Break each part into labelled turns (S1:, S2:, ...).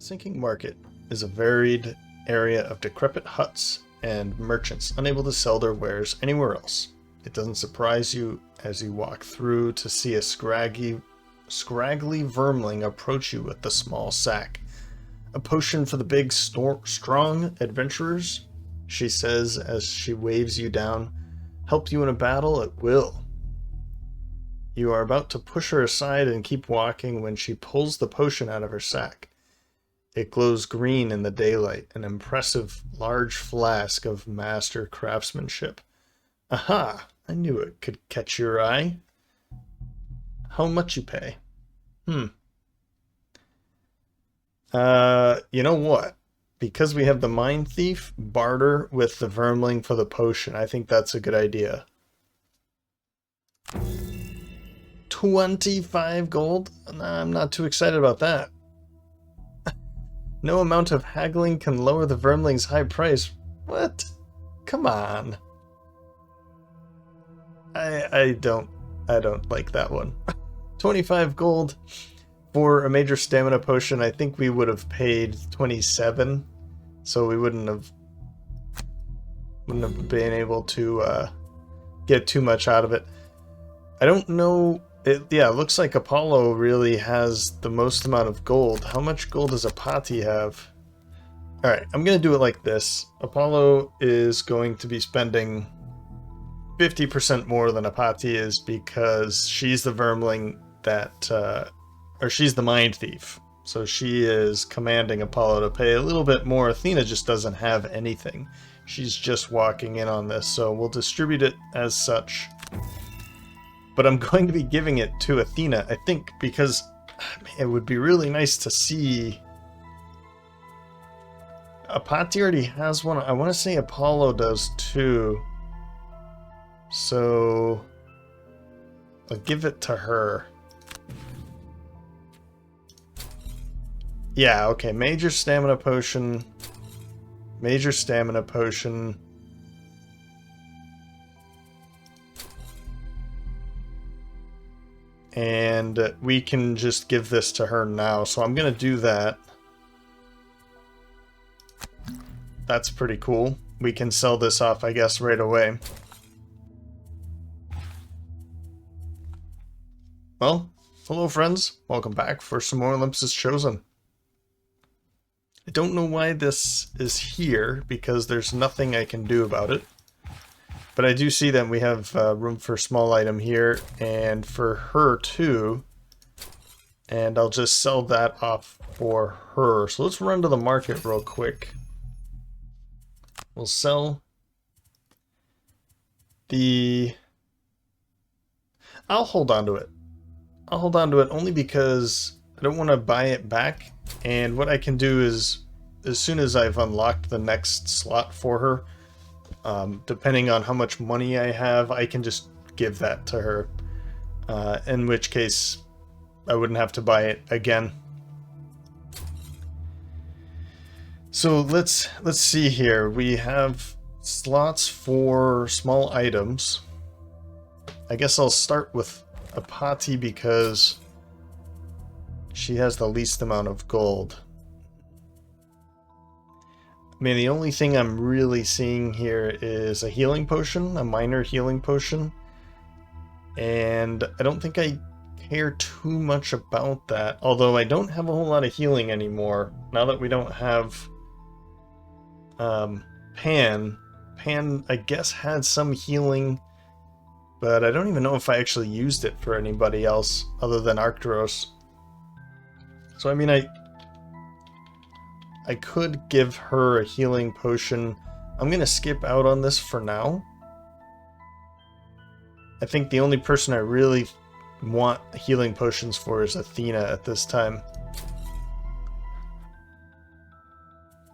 S1: Sinking Market is a varied area of decrepit huts and merchants unable to sell their wares anywhere else. It doesn't surprise you as you walk through to see a scraggly vermling approach you with the small sack. "A potion for the big, strong adventurers," she says as she waves you down. "Help you in a battle at will." You are about to push her aside and keep walking when she pulls the potion out of her sack. It glows green in the daylight, an impressive large flask of master craftsmanship. "Aha! I knew it could catch your eye. How much you pay?" You know what? Because we have the Mine Thief, barter with the Vermling for the potion. I think that's a good idea. 25 gold? Nah, I'm not too excited about that. No amount of haggling can lower the Vermling's high price. What? Come on. I don't like that one. 25 gold for a major stamina potion. I think we would have paid 27, so we wouldn't have been able to get too much out of it. I don't know. It looks like Apollo really has the most amount of gold. How much gold does Apati have? Alright, I'm going to do it like this. Apollo is going to be spending 50% more than Apati is because she's the Vermling that, or she's the Mind Thief. So she is commanding Apollo to pay a little bit more. Athena just doesn't have anything. She's just walking in on this, so we'll distribute it as such. But I'm going to be giving it to Athena, I think, because it would be really nice to see. Apati already has one. I want to say Apollo does too. So I'll give it to her. Yeah, okay. Major stamina potion. Major stamina potion. And we can just give this to her now. So I'm going to do that. That's pretty cool. We can sell this off, I guess, right away. Well, hello friends. Welcome back for some more Olympus Chosen. I don't know why this is here, because there's nothing I can do about it. But I do see that we have room for a small item here, and for her too. And I'll just sell that off for her. So let's run to the market real quick. We'll sell the... I'll hold on to it. I'll hold on to it only because I don't want to buy it back. And what I can do is, as soon as I've unlocked the next slot for her, depending on how much money I have, I can just give that to her. In which case, I wouldn't have to buy it again. So let's see here. We have slots for small items. I guess I'll start with Apati because she has the least amount of gold. I mean, the only thing I'm really seeing here is a healing potion, a minor healing potion. And I don't think I care too much about that, although I don't have a whole lot of healing anymore. Now that we don't have Pan, I guess had some healing, but I don't even know if I actually used it for anybody else other than Arcturus. So I mean, I could give her a healing potion. I'm going to skip out on this for now. I think the only person I really want healing potions for is Athena at this time.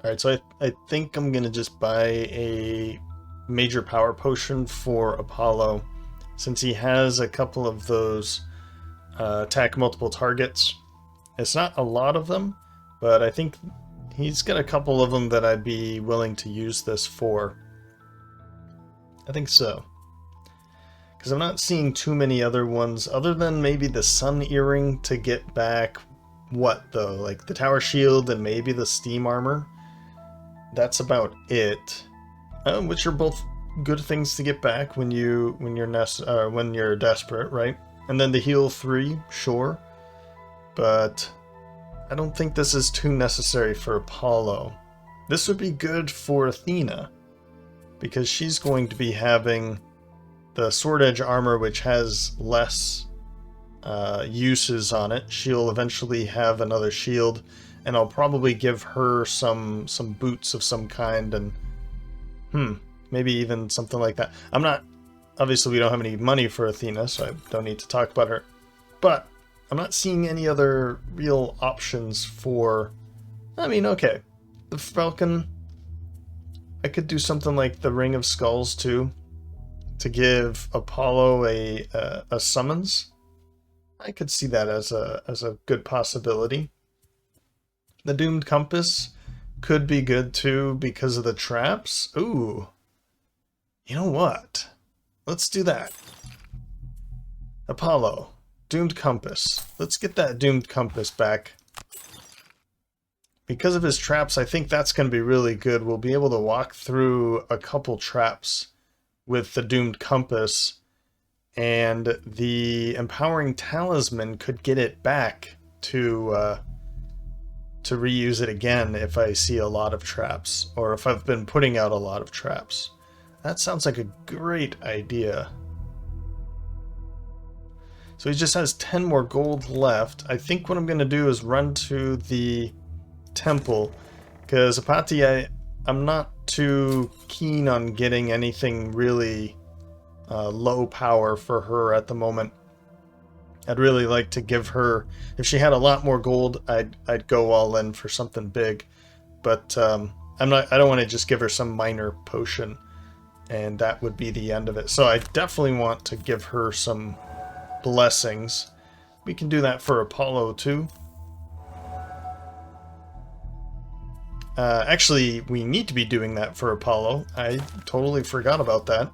S1: Alright, so I think I'm going to just buy a major power potion for Apollo, since he has a couple of those attack multiple targets. It's not a lot of them, but I think he's got a couple of them that I'd be willing to use this for. I think so. Because I'm not seeing too many other ones, other than maybe the Sun Earring to get back what, though? Like the tower shield and maybe the steam armor? That's about it. Which are both good things to get back when you're desperate, right? And then the heal 3, sure. But I don't think this is too necessary for Apollo. This would be good for Athena, because she's going to be having the sword edge armor, which has less uses on it. She'll eventually have another shield, and I'll probably give her some boots of some kind, and maybe even something like that. Obviously we don't have any money for Athena, so I don't need to talk about her, but I'm not seeing any other real options for, okay, the Falcon. I could do something like the Ring of Skulls too, to give Apollo a summons. I could see that as a good possibility. The Doomed Compass could be good too because of the traps. Ooh, you know what? Let's do that. Apollo, Doomed Compass. Let's get that Doomed Compass back. Because of his traps, I think that's going to be really good. We'll be able to walk through a couple traps with the Doomed Compass, and the Empowering Talisman could get it back to reuse it again if I see a lot of traps, or if I've been putting out a lot of traps. That sounds like a great idea. So he just has 10 more gold left. I think what I'm going to do is run to the temple, because Apati, I'm not too keen on getting anything really low power for her at the moment. I'd really like to give her, if she had a lot more gold, I'd go all in for something big, but I don't want to just give her some minor potion and that would be the end of it. So I definitely want to give her some blessings. We can do that for Apollo too. Actually, we need to be doing that for Apollo. I totally forgot about that.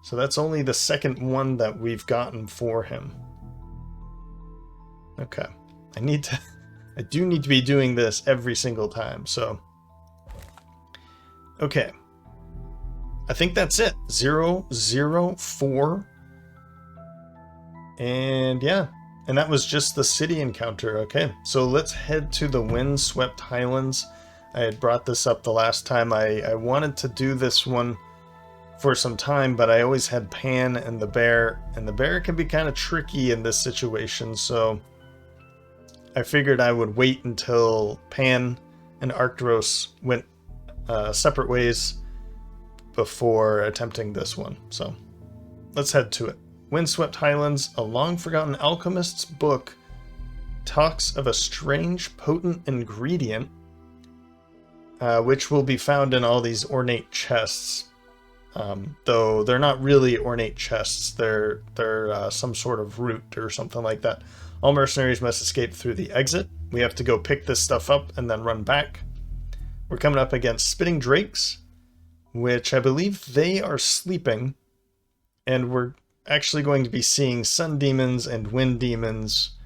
S1: So that's only the second one that we've gotten for him. Okay. I do need to be doing this every single time, so. Okay. I think that's it. 004. And yeah. And that was just the city encounter. Okay. So let's head to the Windswept Highlands. I had brought this up the last time. I wanted to do this one for some time, but I always had Pan and the bear can be kind of tricky in this situation, so I figured I would wait until Pan and Arcturus went separate ways before attempting this one. So let's head to it. Windswept Highlands, a long-forgotten alchemist's book, talks of a strange, potent ingredient which will be found in all these ornate chests. Though they're not really ornate chests, they're some sort of root or something like that. All mercenaries must escape through the exit. We have to go pick this stuff up and then run back. We're coming up against spitting drakes, which I believe they are sleeping, and we're actually going to be seeing sun demons and wind demons.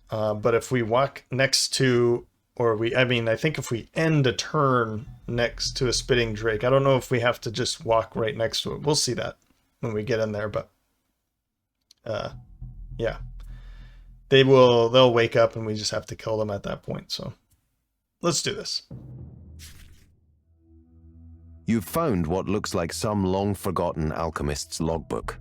S1: But if we walk next to, I think if we end a turn next to a spitting drake, I don't know if we have to just walk right next to it. We'll see that when we get in there, but yeah. They'll wake up and we just have to kill them at that point. So let's do this.
S2: You've found what looks like some long-forgotten alchemist's logbook.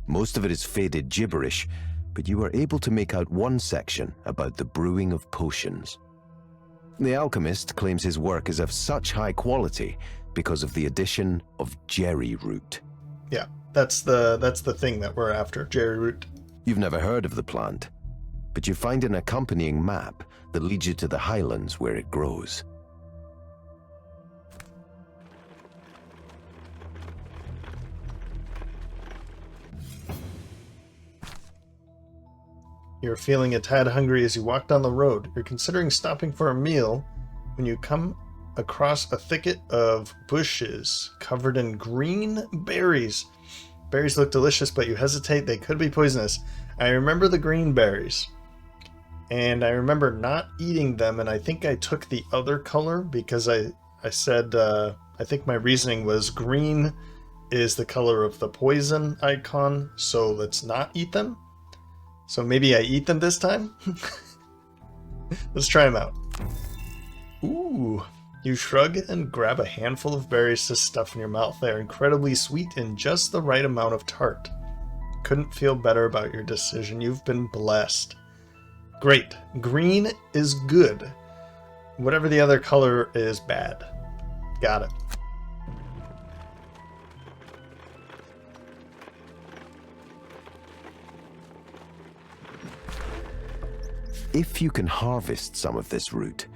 S2: Most of it is faded gibberish, but you are able to make out one section about the brewing of potions. The alchemist claims his work is of such high quality because of the addition of jerry root.
S1: Yeah, that's the thing that we're after, jerry root.
S2: You've never heard of the plant, but you find an accompanying map that leads you to the highlands where it grows.
S1: You're feeling a tad hungry as you walk down the road. You're considering stopping for a meal when you come across a thicket of bushes covered in green berries. Berries look delicious, but you hesitate. They could be poisonous. I remember the green berries. and I remember not eating them, and I think I took the other color because I said, I think my reasoning was green is the color of the poison icon, so let's not eat them. So maybe I eat them this time? Let's try them out. Ooh. You shrug and grab a handful of berries to stuff in your mouth. They are incredibly sweet and just the right amount of tart. Couldn't feel better about your decision. You've been blessed. Great. Green is good. Whatever the other color is bad. Got it.
S2: If you can harvest some of this root,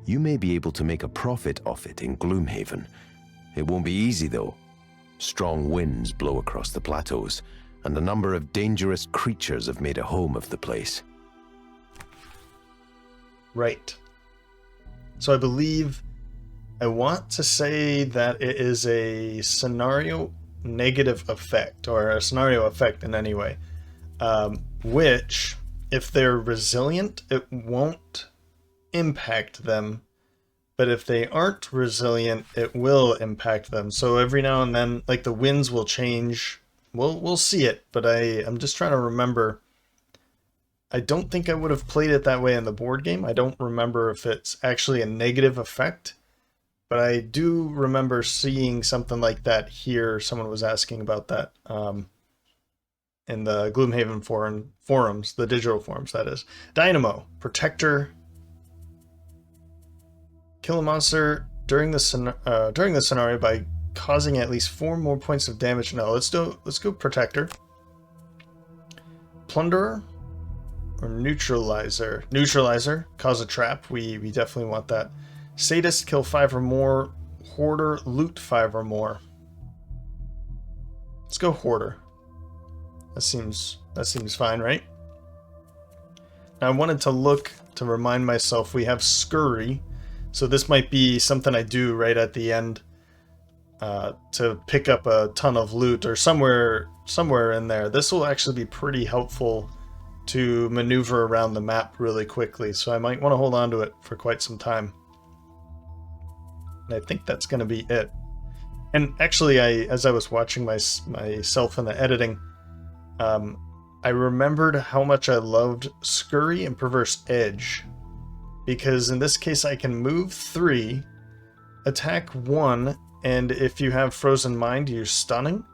S2: you may be able to make a profit off it in Gloomhaven. It won't be easy, though. Strong winds blow across the plateaus, and a number of dangerous creatures have made a home of the place.
S1: Right. So I believe I want to say that it is a scenario negative effect, or a scenario effect in any way, which, if they're resilient, it won't impact them, but if they aren't resilient, it will impact them. So every now and then, like, the winds will change. We'll see it, but I'm just trying to remember. I don't think I would have played it that way in the board game. I don't remember if it's actually a negative effect, but I do remember seeing something like that here. Someone was asking about that in the Gloomhaven forums, the digital forums, that is. Dynamo, Protector. Kill a monster during the scenario by causing at least 4 more points of damage. No, let's go Protector. Plunderer or Neutralizer. Neutralizer, cause a trap. We definitely want that. Sadist, kill 5 or more. Hoarder, loot 5 or more. Let's go Hoarder. That seems fine, right? Now I wanted to look to remind myself we have Scurry. So this might be something I do right at the end to pick up a ton of loot, or somewhere in there. This will actually be pretty helpful to maneuver around the map really quickly, so I might want to hold on to it for quite some time. And I think that's going to be it. And actually, as I was watching myself in the editing, I remembered how much I loved Scurry and Perverse Edge. Because in this case I can move 3, attack 1, and if you have Frozen Mind, you're stunning,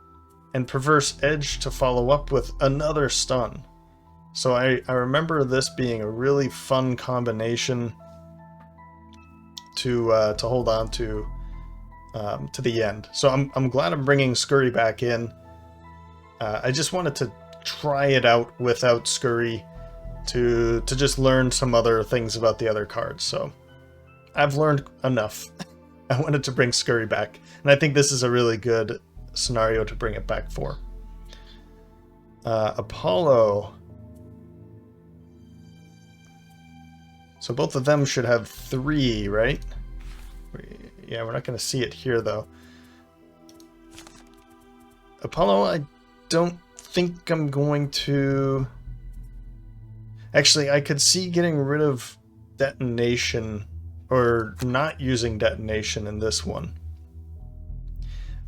S1: and Perverse Edge to follow up with another stun. So I remember this being a really fun combination to hold on to the end. So I'm glad I'm bringing Scurry back in. I just wanted to try it out without Scurry, to just learn some other things about the other cards. So I've learned enough. I wanted to bring Scurry back, and I think this is a really good scenario to bring it back for. Apollo. So both of them should have 3, right? Yeah, we're not going to see it here though. Apollo, I don't think I'm going to... Actually, I could see getting rid of detonation, or not using detonation in this one.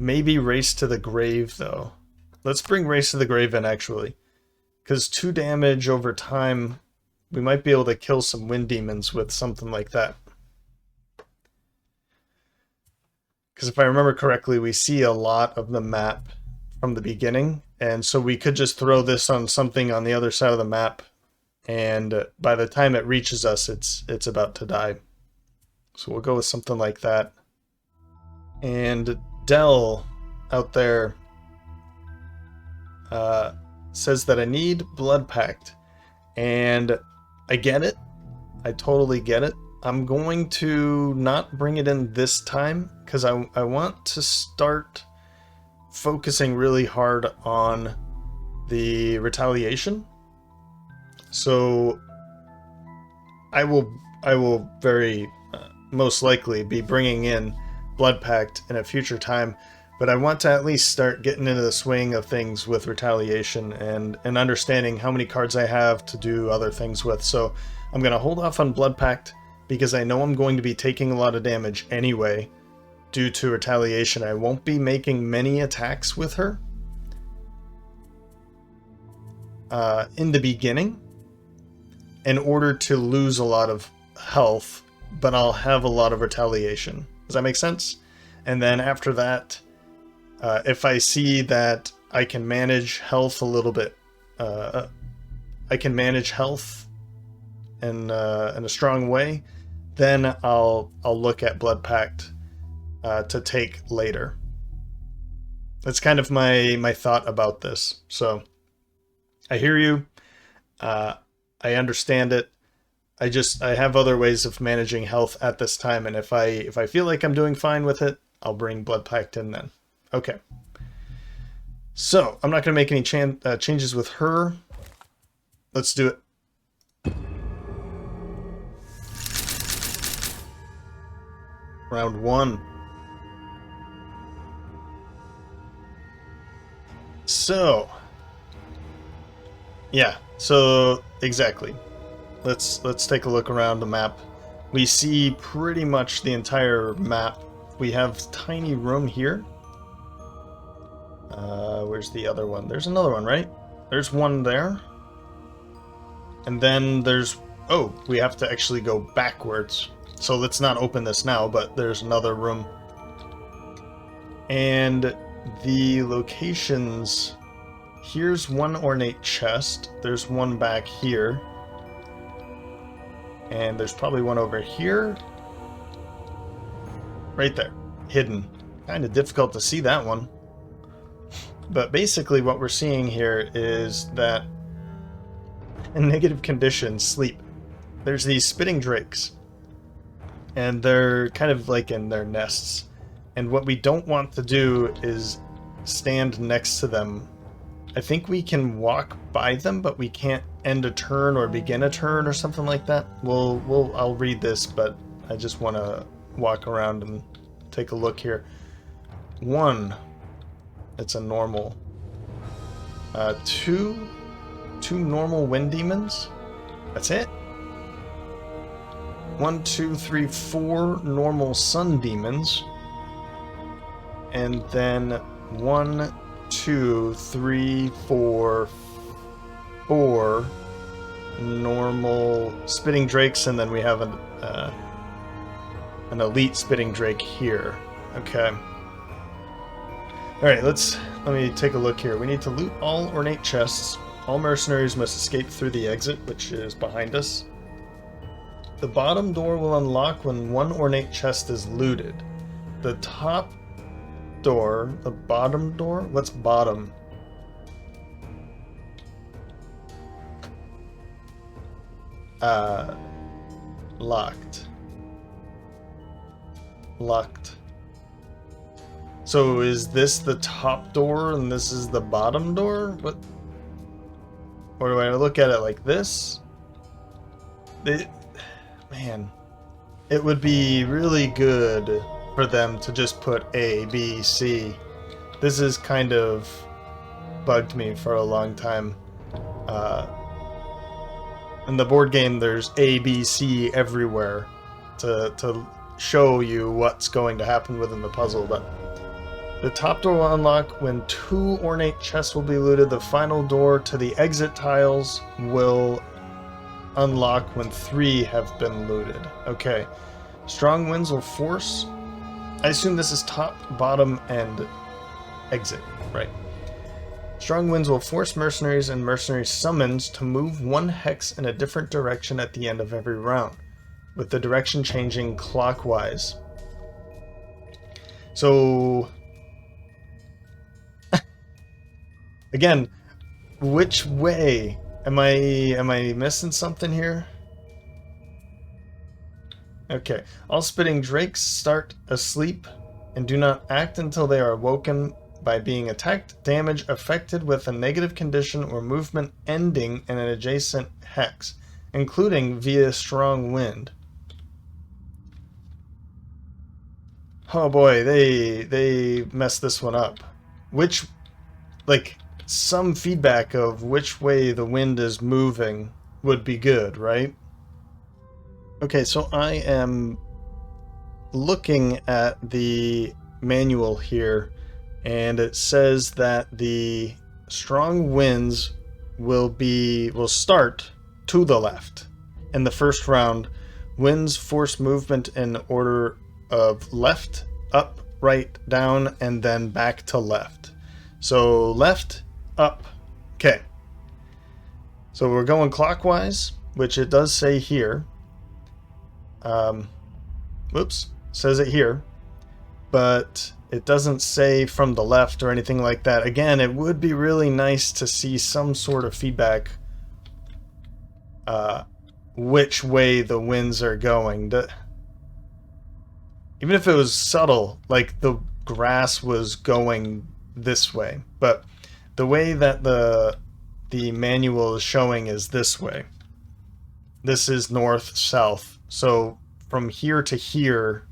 S1: Maybe Race to the Grave, though. Let's bring Race to the Grave in, actually. Because 2 damage over time, we might be able to kill some wind demons with something like that. Because if I remember correctly, we see a lot of the map from the beginning, and so we could just throw this on something on the other side of the map, and by the time it reaches us, it's about to die. So we'll go with something like that. And Dell out there says that I need Blood Pact, and I get it. I totally get it. I'm going to not bring it in this time because I want to start focusing really hard on the retaliation. So I will very most likely be bringing in Blood Pact in a future time, but I want to at least start getting into the swing of things with retaliation and understanding how many cards I have to do other things with. So I'm going to hold off on Blood Pact because I know I'm going to be taking a lot of damage anyway due to retaliation. I won't be making many attacks with her in the beginning in order to lose a lot of health, but I'll have a lot of retaliation. Does that make sense? And then after that, if I see that I can manage health a little bit, I can manage health in a strong way, then I'll look at Blood Pact to take later. That's kind of my thought about this. So I hear you. I understand it. I have other ways of managing health at this time, and if I feel like I'm doing fine with it, I'll bring Blood Pact in then. Okay. So I'm not going to make any changes with her. Let's do it. Round 1. So, yeah, so exactly. Let's take a look around the map. We see pretty much the entire map. We have tiny room here. Where's the other one? There's another one, right? There's one there. And then there's... Oh, we have to actually go backwards. So let's not open this now, but there's another room. And the locations... Here's one ornate chest. There's one back here. And there's probably one over here. Right there. Hidden. Kind of difficult to see that one. But basically what we're seeing here is that in negative conditions, sleep, there's these spitting drakes. And they're kind of like in their nests. And what we don't want to do is stand next to them. I think we can walk by them, but we can't end a turn or begin a turn or something like that. I'll read this, but I just want to walk around and take a look here. 1, it's a normal. 2 normal wind demons. That's it. 1, 2, 3, 4 normal sun demons. And then 1, 2, 3, 4 normal spitting drakes, and then we have an elite spitting drake here. Okay. Alright, let me take a look here. We need to loot all ornate chests. All mercenaries must escape through the exit, which is behind us. The bottom door will unlock when one ornate chest is looted. The top door, the bottom door? What's bottom? Locked. Locked. So is this the top door and this is the bottom door? What? Or do I look at it like this? Man, it would be really good for them to just put A, B, C. This has kind of bugged me for a long time. In the board game, there's A, B, C everywhere to show you what's going to happen within the puzzle, but the top door will unlock when 2 ornate chests will be looted. The final door to the exit tiles will unlock when 3 have been looted. Okay. Strong winds will force... I assume this is top, bottom, and exit, right? Strong winds will force mercenaries and mercenary summons to move 1 hex in a different direction at the end of every round, with the direction changing clockwise. So... Again, which way? Am I missing something here? Okay. All spitting drakes start asleep and do not act until they are awoken by being attacked, damaged, affected with a negative condition, or movement ending in an adjacent hex, including via strong wind. Oh boy, they messed this one up. Which, like, some feedback of which way the wind is moving would be good, right? Okay, so I am looking at the manual here, and it says that the strong winds will start to the left. In the first round, winds force movement in order of left, up, right, down, and then back to left. So left, up. Okay. So we're going clockwise, which it does say here. Whoops, says it here, but it doesn't say from the left or anything like that. Again, it would be really nice to see some sort of feedback which way the winds are going. Even if it was subtle, like the grass was going this way, but the way that the manual is showing is this way. This is north, south. So from here to here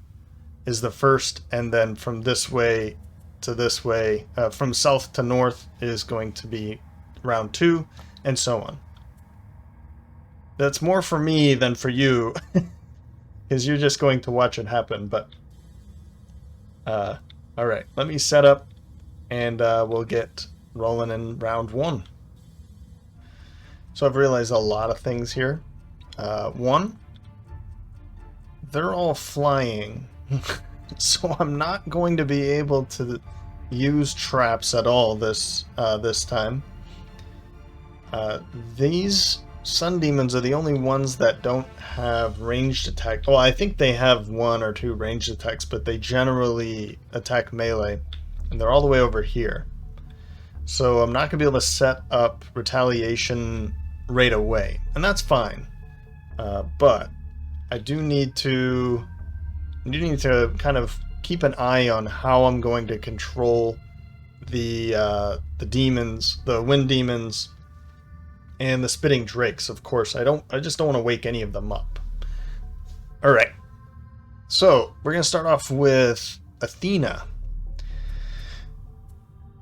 S1: is the first, and then from this way to this way, from south to north is going to be round 2, and so on. That's more for me than for you, because you're just going to watch it happen, but... Alright, let me set up, and we'll get rolling in round 1. So I've realized a lot of things here. One, they're all flying, so I'm not going to be able to use traps at all this time. These sun demons are the only ones that don't have ranged attack. Well, I think they have 1 or 2 ranged attacks, but they generally attack melee, and they're all the way over here. So I'm not going to be able to set up retaliation right away, and that's fine. But I do need to kind of keep an eye on how I'm going to control the demons, the wind demons, and the spitting drakes. Of course, I just don't want to wake any of them up. All right, so we're gonna start off with Athena.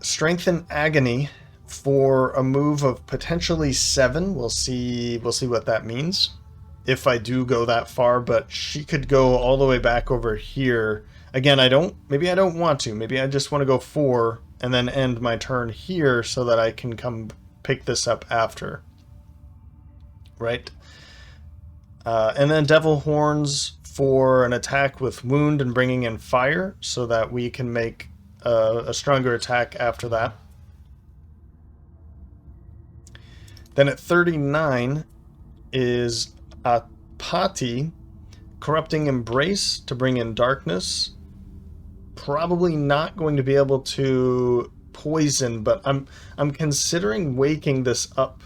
S1: Strengthen agony for a move of potentially 7. We'll see what that means if I do go that far, but she could go all the way back over here. Again, maybe I don't want to. Maybe I just want to go 4 and then end my turn here so that I can come pick this up after. Right? And then Devil Horns for an attack with wound and bringing in fire so that we can make a stronger attack after that. Then at 39 is Apati, Corrupting Embrace to bring in darkness. Probably not going to be able to poison, but I'm considering waking this up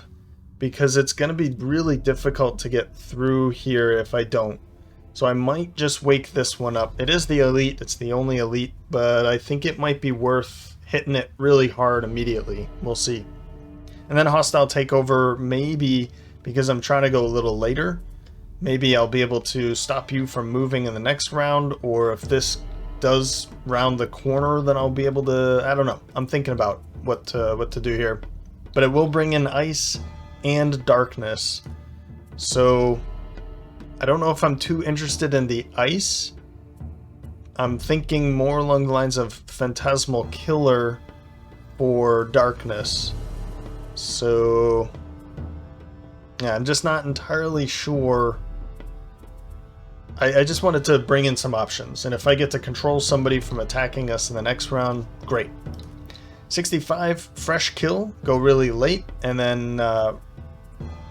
S1: because it's going to be really difficult to get through here if I don't. So I might just wake this one up. It is the elite, it's the only elite, but I think it might be worth hitting it really hard immediately. We'll see. And then hostile takeover, maybe because I'm trying to go a little later, maybe I'll be able to stop you from moving in the next round, or if this does round the corner, then I'll be able to, I don't know. I'm thinking about what to do here. But it will bring in ice and darkness. So I don't know if I'm too interested in the ice. I'm thinking more along the lines of Phantasmal Killer for darkness. So yeah, I'm just not entirely sure. I just wanted to bring in some options, and if I get to control somebody from attacking us in the next round, great. 65, fresh kill, go really late, and then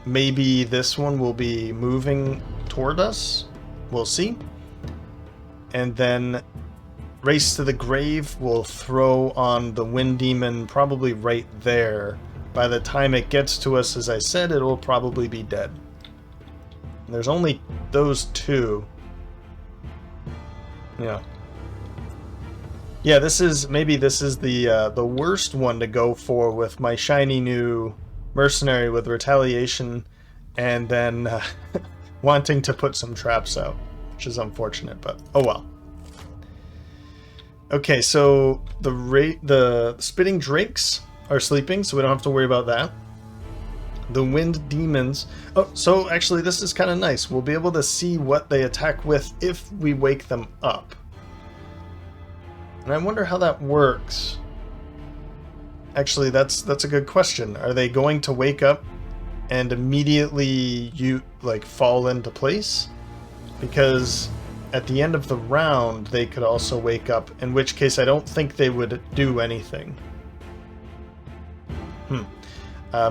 S1: maybe this one will be moving toward us. We'll see. And then Race to the Grave will throw on the Wind Demon probably right there. By the time it gets to us, as I said, it will probably be dead. And there's only those 2. Yeah. Yeah, maybe this is the worst one to go for with my shiny new mercenary with retaliation, and then wanting to put some traps out, which is unfortunate, but oh well. Okay, so the spitting drakes are sleeping, so we don't have to worry about that. The wind demons. Oh, so actually this is kind of nice. We'll be able to see what they attack with if we wake them up. And I wonder how that works. Actually, that's a good question. Are they going to wake up and immediately fall into place? Because at the end of the round they could also wake up, in which case I don't think they would do anything.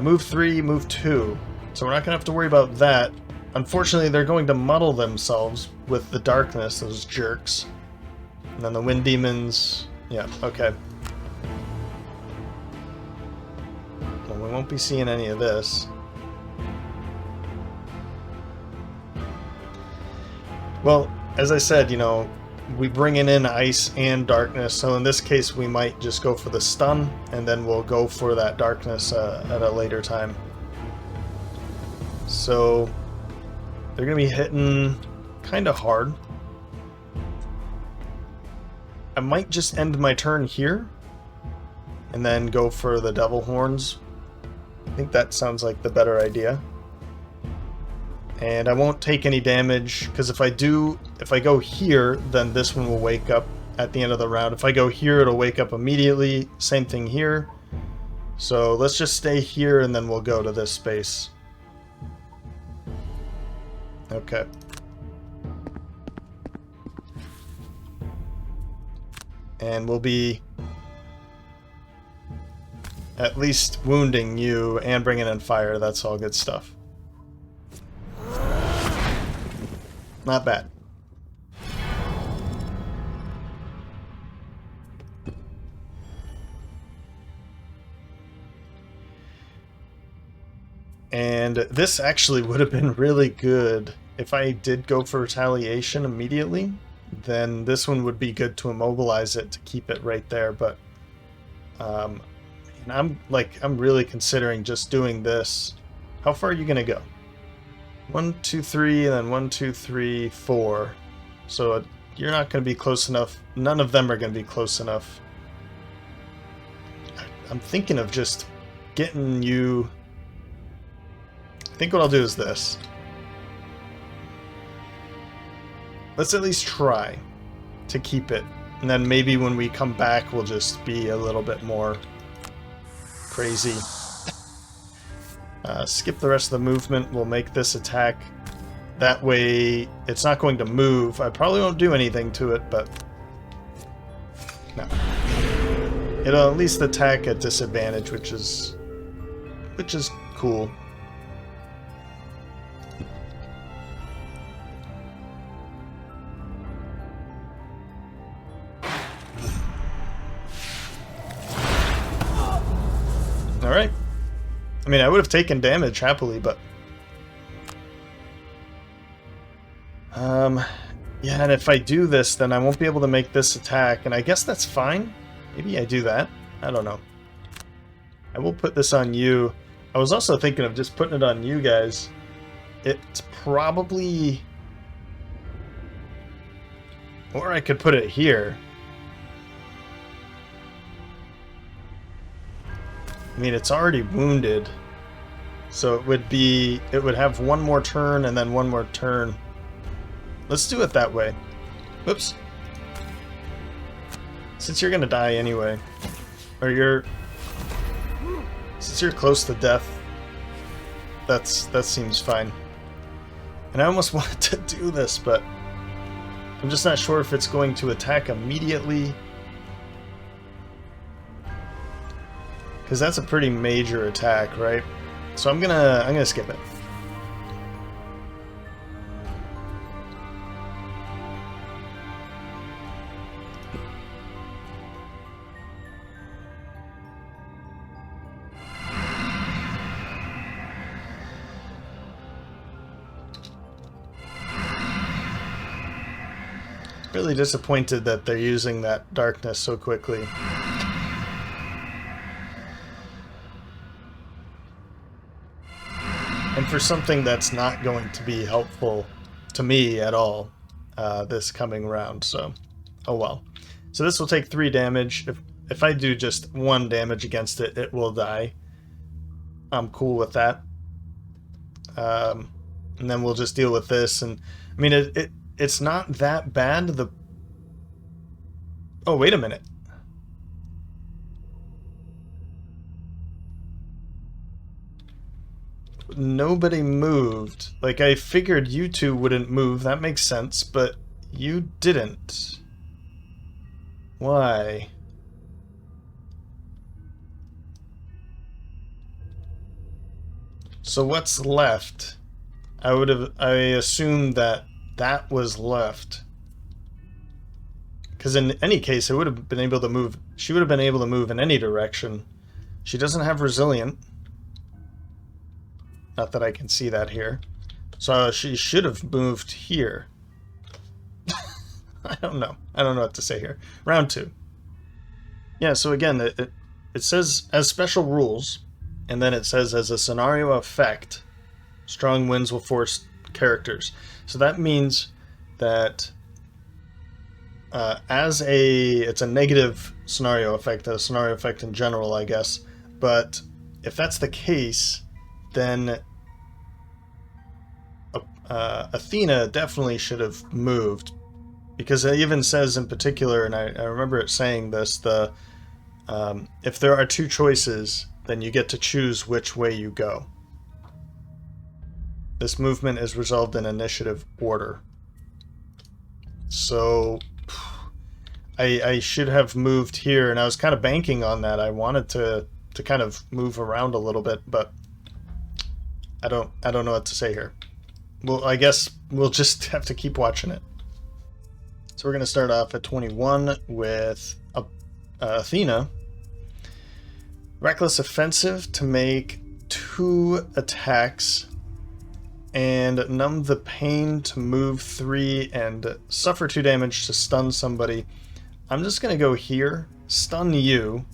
S1: Move 3, move 2. So we're not going to have to worry about that. Unfortunately, they're going to muddle themselves with the darkness, those jerks. And then the wind demons... Yeah, okay. Well, we won't be seeing any of this. Well, as I said, we bring in ice and darkness, so in this case we might just go for the stun, and then we'll go for that darkness at a later time. So they're going to be hitting kind of hard. I might just end my turn here, and then go for the devil horns. I think that sounds like the better idea. And I won't take any damage, because if I go here, then this one will wake up at the end of the round. If I go here, it'll wake up immediately. Same thing here. So let's just stay here, and then we'll go to this space. Okay. And we'll be at least wounding you and bringing in fire. That's all good stuff. Not bad. And this actually would have been really good if I did go for retaliation immediately. Then this one would be good to immobilize it to keep it right there. But and I'm really considering just doing this. How far are you gonna go? 1, 2, 3, and then 1, 2, 3, 4. So you're not going to be close enough. None of them are going to be close enough. I'm thinking of just getting you... I think what I'll do is this. Let's at least try to keep it. And then maybe when we come back, we'll just be a little bit more crazy. Skip the rest of the movement. We'll make this attack. That way, it's not going to move. I probably won't do anything to it, but... No. It'll at least attack at disadvantage, which is cool. Alright. I mean, I would have taken damage happily, but... Yeah, and if I do this, then I won't be able to make this attack, and I guess that's fine. Maybe I do that. I don't know. I will put this on you. I was also thinking of just putting it on you guys. It's probably... Or I could put it here. I mean, it's already wounded, so it would have one more turn and then one more turn. Let's do it that way. Whoops. Since you're gonna die anyway, since you're close to death, that seems fine. And I almost wanted to do this, but I'm just not sure if it's going to attack immediately. Because that's a pretty major attack, right? So I'm gonna skip it. Really disappointed that they're using that darkness so quickly. And for something that's not going to be helpful to me at all this coming round, so oh well. So this will take 3 damage. If I do just 1 damage against it, it will die. I'm cool with that. And then we'll just deal with this. And I mean, it's not that bad. Oh, wait a minute. Nobody moved. Like, I figured you two wouldn't move. That makes sense, but you didn't. Why? So what's left? I assumed that was left. Because in any case, it would have been able to move. She would have been able to move in any direction. She doesn't have resilient. Not that I can see that here. So she should have moved here. I don't know. I don't know what to say here. Round 2. Yeah, so again, it says as special rules, and then it says as a scenario effect, strong winds will force characters. So that means that it's a negative scenario effect, a scenario effect in general, I guess. But if that's the case, then Athena definitely should have moved, because it even says in particular, and I remember it saying this, if there are 2 choices, then you get to choose which way you go. This movement is resolved in initiative order. So I should have moved here, and I was kind of banking on that. I wanted to kind of move around a little bit, but I don't know what to say here. Well, I guess we'll just have to keep watching it. So we're going to start off at 21 with Athena. Reckless offensive to make 2 attacks, and numb the pain to move 3 and suffer 2 damage to stun somebody. I'm just going to go here, stun you,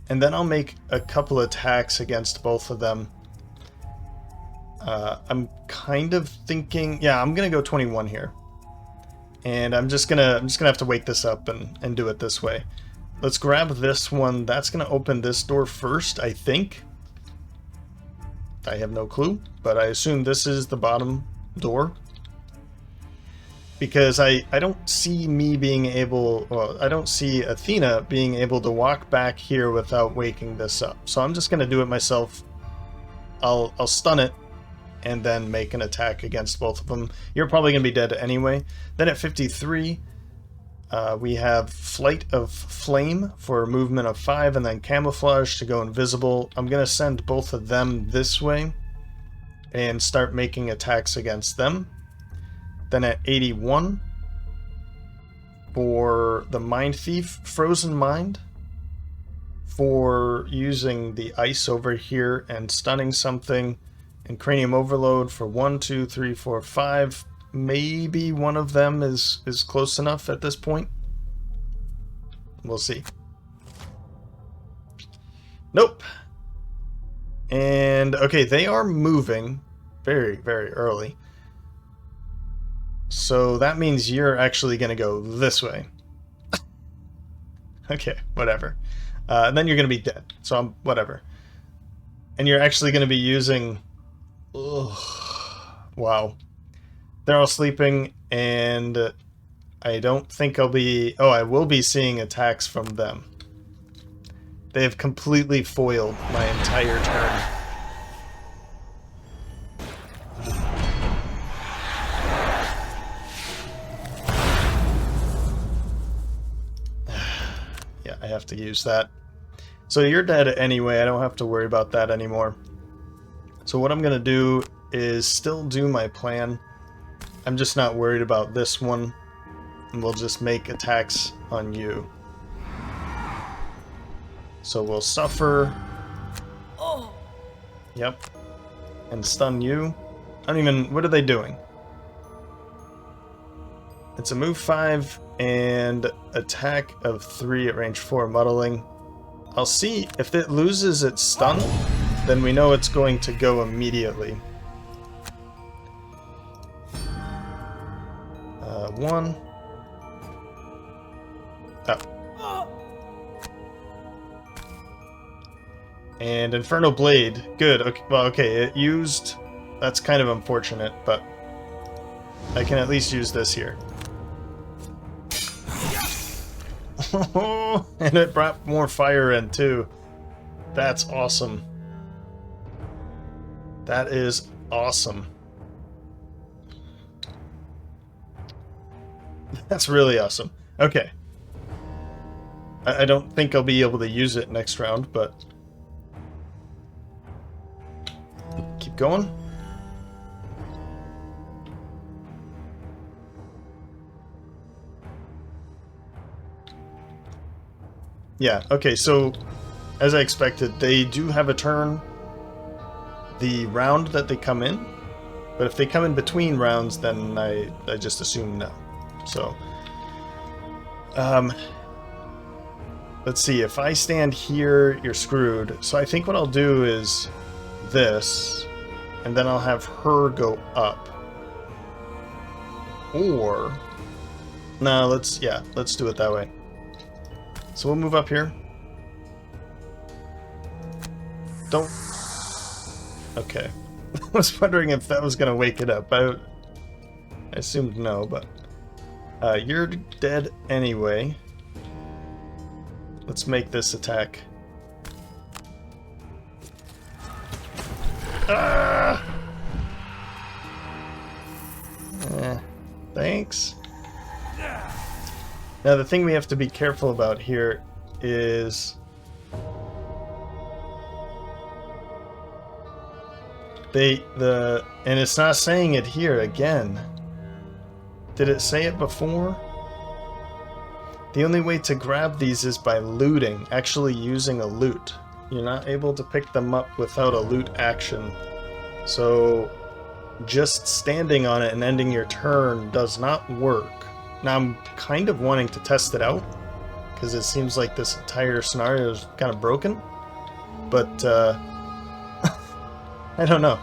S1: and then I'll make a couple attacks against both of them. I'm kind of thinking, yeah, I'm gonna go 21 here, and I'm just gonna have to wake this up and do it this way. Let's grab this one. That's gonna open this door first, I think. I have no clue, but I assume this is the bottom door, because I don't see me being able, well, I don't see Athena being able to walk back here without waking this up. So I'm just gonna do it myself. I'll stun it, and then make an attack against both of them. You're probably going to be dead anyway. Then at 53, we have Flight of Flame for a movement of 5, and then Camouflage to go invisible. I'm going to send both of them this way and start making attacks against them. Then at 81, for the Mind Thief, Frozen Mind, for using the ice over here and stunning something, and Cranium Overload for 1, 2, 3, 4, 5. Maybe one of them is close enough at this point. We'll see. Nope. And, okay, they are moving very, very early. So that means you're actually going to go this way. Okay, whatever. And then you're going to be dead. So whatever. And you're actually going to be using... Ugh. Wow. They're all sleeping, and I don't think I'll be... Oh, I will be seeing attacks from them. They have completely foiled my entire turn. Yeah, I have to use that. So you're dead anyway, I don't have to worry about that anymore. So what I'm going to do is still do my plan. I'm just not worried about this one. And we'll just make attacks on you. So we'll suffer.
S3: Oh.
S1: Yep. And stun you. I don't even... What are they doing? It's a move 5 and attack of 3 at range 4 muddling. I'll see if it loses its stun. Then we know it's going to go immediately. 1. Oh. And Inferno Blade. Good. Okay, well, okay, it used That's kind of unfortunate, but I can at least use this here. And it brought more fire in too. That's awesome. That is awesome. That's really awesome. Okay. I don't think I'll be able to use it next round, but keep going. Yeah, okay, so as I expected, they do have a turn the round that they come in, but if they come in between rounds, then I just assume no. So, let's see, if I stand here, you're screwed. So I think what I'll do is this, and then I'll have her go up. Or, no, let's do it that way. So we'll move up here. Don't... Okay. I was wondering if that was going to wake it up. I assumed no, but... you're dead anyway. Let's make this attack. Ah! Thanks. Now the thing we have to be careful about here is and it's not saying it here again. Did it say it before? The only way to grab these is by looting, actually using a loot. You're not able to pick them up without a loot action. So just standing on it and ending your turn does not work. Now I'm kind of wanting to test it out, because it seems like this entire scenario is kind of broken. But, I don't know.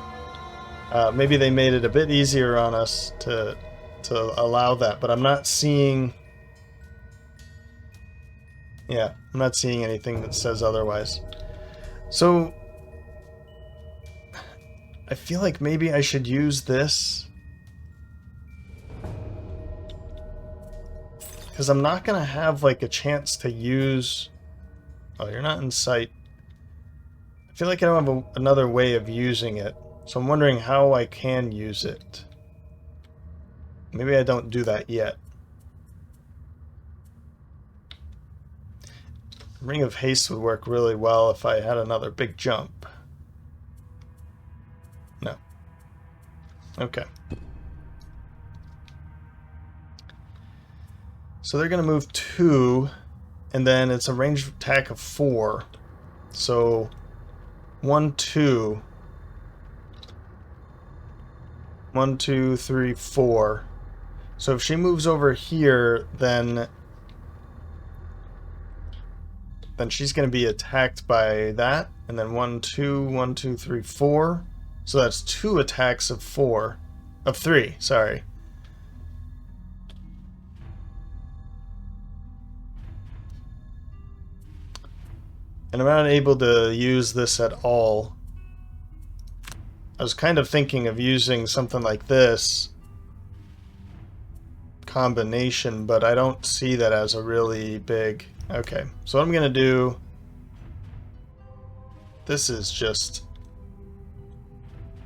S1: Maybe they made it a bit easier on us to allow that, but I'm not seeing... Yeah, I'm not seeing anything that says otherwise. So, I feel like maybe I should use this. Because I'm not going to have, like, a chance to use... Oh, you're not in sight. I feel like I don't have another way of using it. So I'm wondering how I can use it. Maybe I don't do that yet. Ring of Haste would work really well if I had another big jump. No. Okay. So they're going to move 2, and then it's a ranged attack of 4. So 1, 2. 1, 2, 3, 4. So if she moves over here, then she's going to be attacked by that. And then 1, 2, 1, 2, 3, 4. So that's 2 attacks of 4. Of 3, sorry. And I'm not able to use this at all. I was kind of thinking of using something like this combination, but I don't see that as a really big... Okay, so what I'm going to do... This is just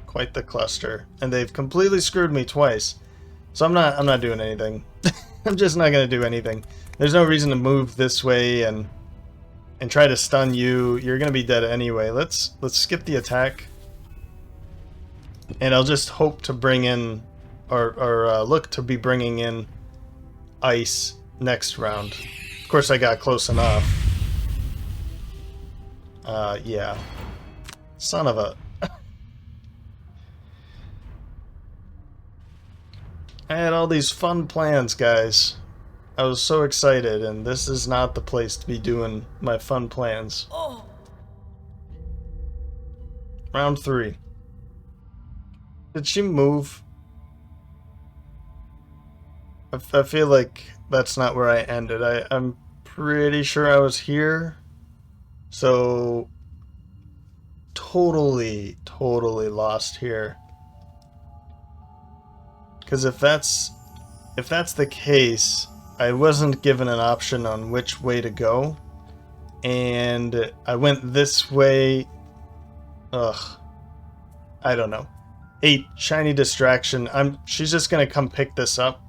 S1: quite the cluster. And they've completely screwed me twice. So I'm not doing anything. I'm just not going to do anything. There's no reason to move this way and try to stun you. You're going to be dead anyway. Let's skip the attack. And I'll just hope to bring in, or look to be bringing in ice next round. Of course, I got close enough. Yeah. Son of a... I had all these fun plans, guys. I was so excited, and this is not the place to be doing my fun plans. Oh. Round 3. Did she move? I feel like that's not where I ended. I'm pretty sure I was here. So, totally lost here. Because if that's the case, I wasn't given an option on which way to go, and I went this way. Ugh, I don't know. 8, shiny distraction. She's just gonna come pick this up.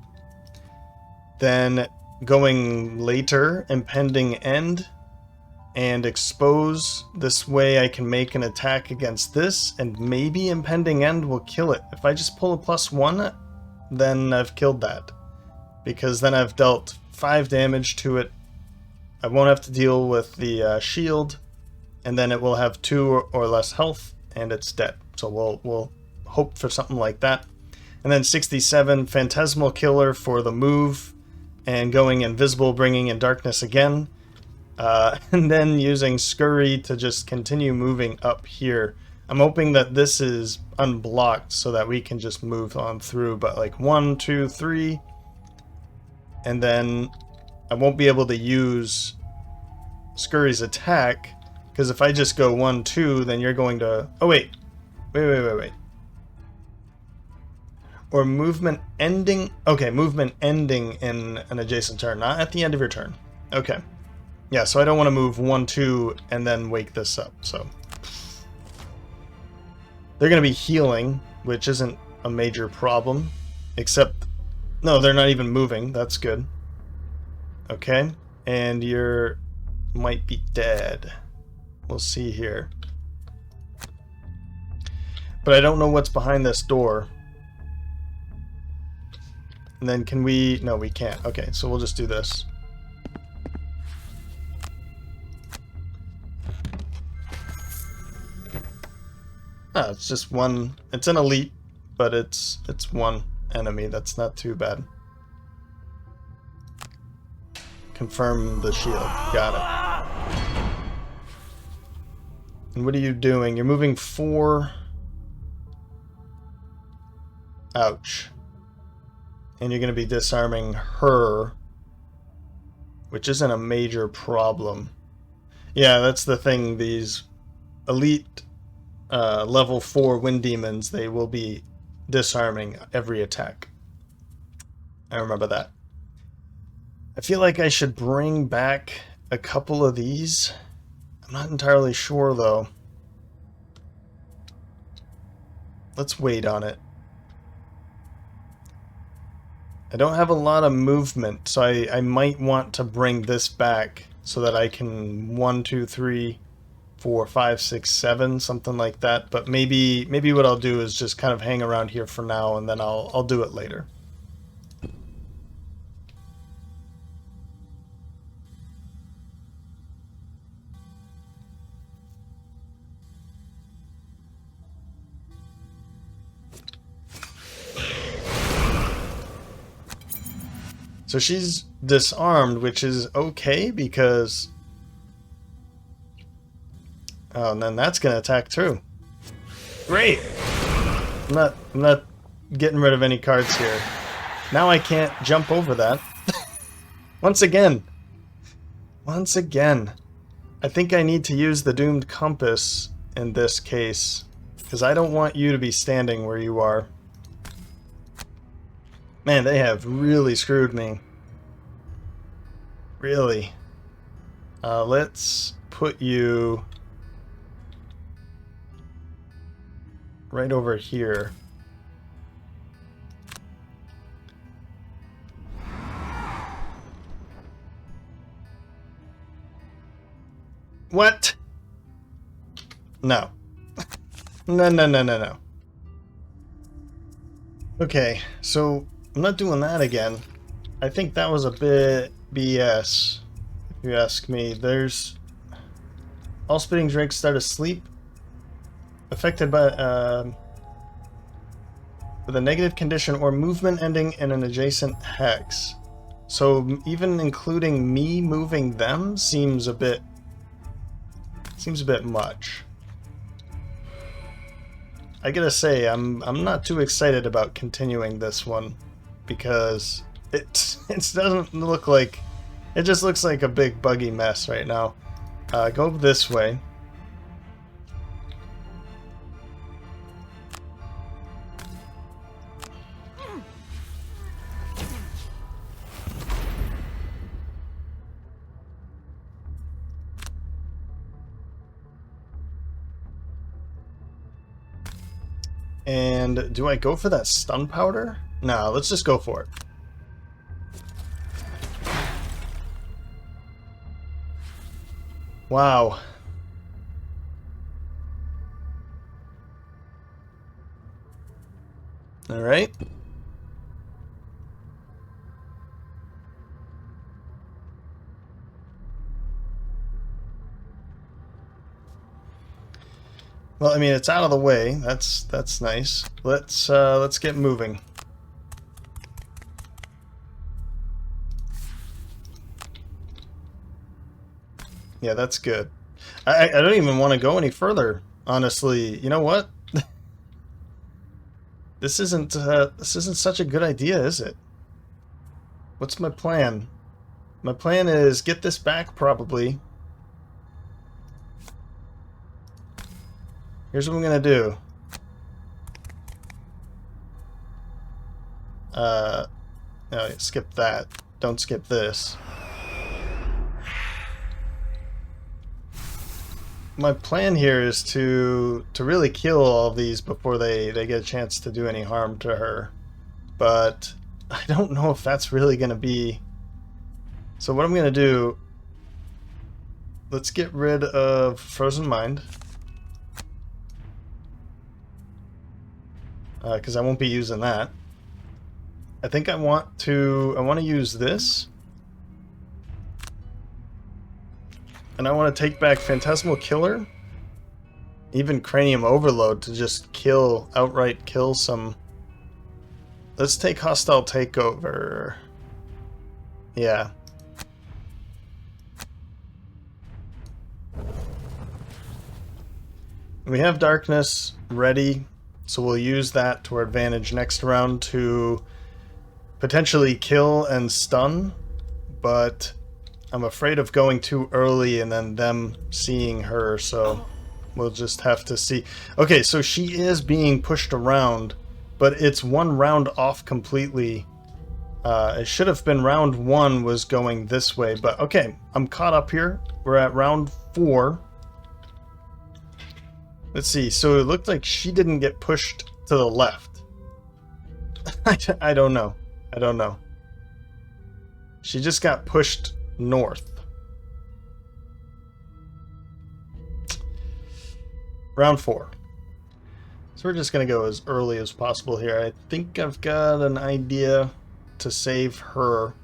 S1: Then going later, impending end, and expose. This way I can make an attack against this, and maybe impending end will kill it. If I just pull a +1, then I've killed that. Because then I've dealt 5 damage to it. I won't have to deal with the shield, and then it will have 2 or less health, and it's dead. So we'll hope for something like that. And then 67, Phantasmal Killer for the move, and going invisible, bringing in darkness again. And then using Scurry to just continue moving up here. I'm hoping that this is unblocked so that we can just move on through, but like 1, 2, 3, and then I won't be able to use Scurry's attack, because if I just go 1, 2, then you're going to... Oh, wait. Wait. Or movement ending... Okay, movement ending in an adjacent turn, not at the end of your turn. Okay. Yeah, so I don't want to move 1, 2, and then wake this up, so... They're going to be healing, which isn't a major problem, except... No, they're not even moving. That's good. Okay, and you're... might be dead. We'll see here. But I don't know what's behind this door. And then can we... No, we can't. Okay, so we'll just do this. Ah, it's just one... It's an elite, but it's one enemy. That's not too bad. Confirm the shield. Got it. And what are you doing? You're moving 4... Ouch. And you're going to be disarming her, which isn't a major problem. Yeah, that's the thing. These elite level 4 wind demons, they will be disarming every attack. I remember that. I feel like I should bring back a couple of these. I'm not entirely sure, though. Let's wait on it. I don't have a lot of movement, so I might want to bring this back so that I can 1, 2, 3, 4, 5, 6, 7, something like that. But maybe what I'll do is just kind of hang around here for now, and then I'll do it later. So she's disarmed, which is okay because... Oh, and then that's gonna attack too. Great! I'm not getting rid of any cards here. Now I can't jump over that. Once again. I think I need to use the Doomed Compass in this case, because I don't want you to be standing where you are. Man, they have really screwed me. Really. Let's put you right over here. What? No. No. Okay, so I'm not doing that again. I think that was a bit BS, if you ask me. There's... All spitting drakes start asleep. Affected by... with a negative condition or movement ending in an adjacent hex. So even including me moving them seems a bit much. I gotta say, I'm not too excited about continuing this one, because it doesn't look like... It just looks like a big buggy mess right now. Go this way. And do I go for that stun powder? No, let's just go for it. Wow. All right. Well, I mean, it's out of the way. That's nice. Let's get moving. Yeah, that's good. I don't even want to go any further, honestly. You know what? This isn't such a good idea, is it? What's my plan? My plan is get this back, probably. Here's what I'm gonna do. No, skip that. Don't skip this. My plan here is to really kill all these before they get a chance to do any harm to her. But I don't know if that's really gonna be... So what I'm gonna do... Let's get rid of Frozen Mind. Because I won't be using that. I think I want to use this. And I want to take back Phantasmal Killer. Even Cranium Overload to just outright kill some... Let's take Hostile Takeover. Yeah. We have Darkness ready. So we'll use that to our advantage next round to potentially kill and stun, but I'm afraid of going too early and then them seeing her, so we'll just have to see. Okay, so she is being pushed around, but it's one round off completely. It should have been round 1 was going this way, but okay, I'm caught up here. We're at round 4. Let's see, so it looked like she didn't get pushed to the left. I don't know. I don't know. She just got pushed north. Round 4. So we're just going to go as early as possible here. I think I've got an idea to save her.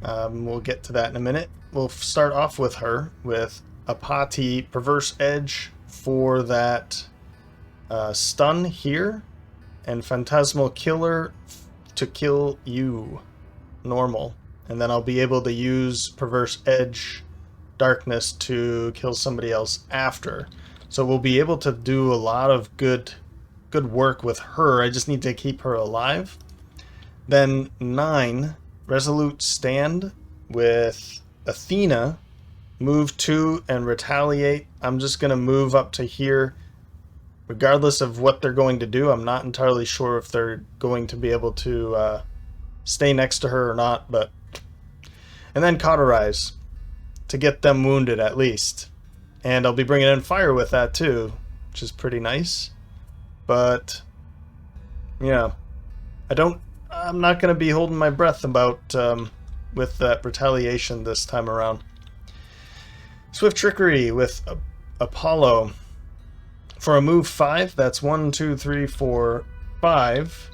S1: We'll get to that in a minute. We'll start off with her with Apati Perverse Edge for that stun here, and Phantasmal Killer to kill you normal, and then I'll be able to use Perverse Edge Darkness to kill somebody else after. So we'll be able to do a lot of good work with her. I just need to keep her alive. Then 9, Resolute Stand with Athena. Move 2 and retaliate. I'm just going to move up to here. Regardless of what they're going to do, I'm not entirely sure if they're going to be able to stay next to her or not. But and then Cauterize to get them wounded at least. And I'll be bringing in fire with that too, which is pretty nice. But yeah, I'm not going to be holding my breath about with that retaliation this time around. Swift Trickery with Apollo for a move 5. That's 1, 2, 3, 4, 5,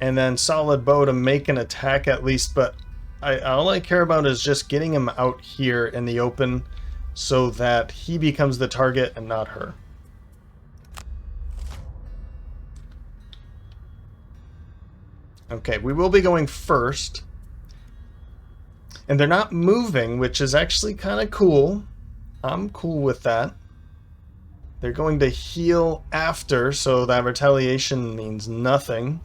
S1: and then Solid Bow to make an attack at least. But all I care about is just getting him out here in the open so that he becomes the target and not her. Okay, we will be going first, and they're not moving, which is actually kind of cool. I'm cool with that. They're going to heal after, so that retaliation means nothing.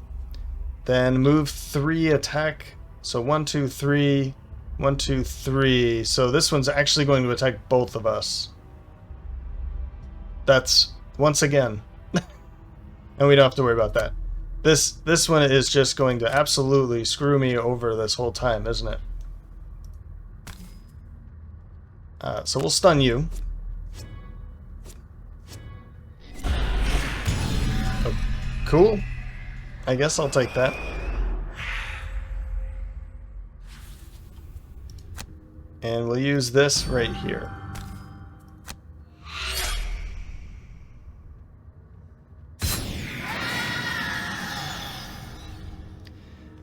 S1: Then move 3 attack. So 1, 2, 3, 1, 2, 3. So this one's actually going to attack both of us. That's once again. And we don't have to worry about that. This one is just going to absolutely screw me over this whole time, isn't it? So we'll stun you. Cool. I guess I'll take that. And we'll use this right here.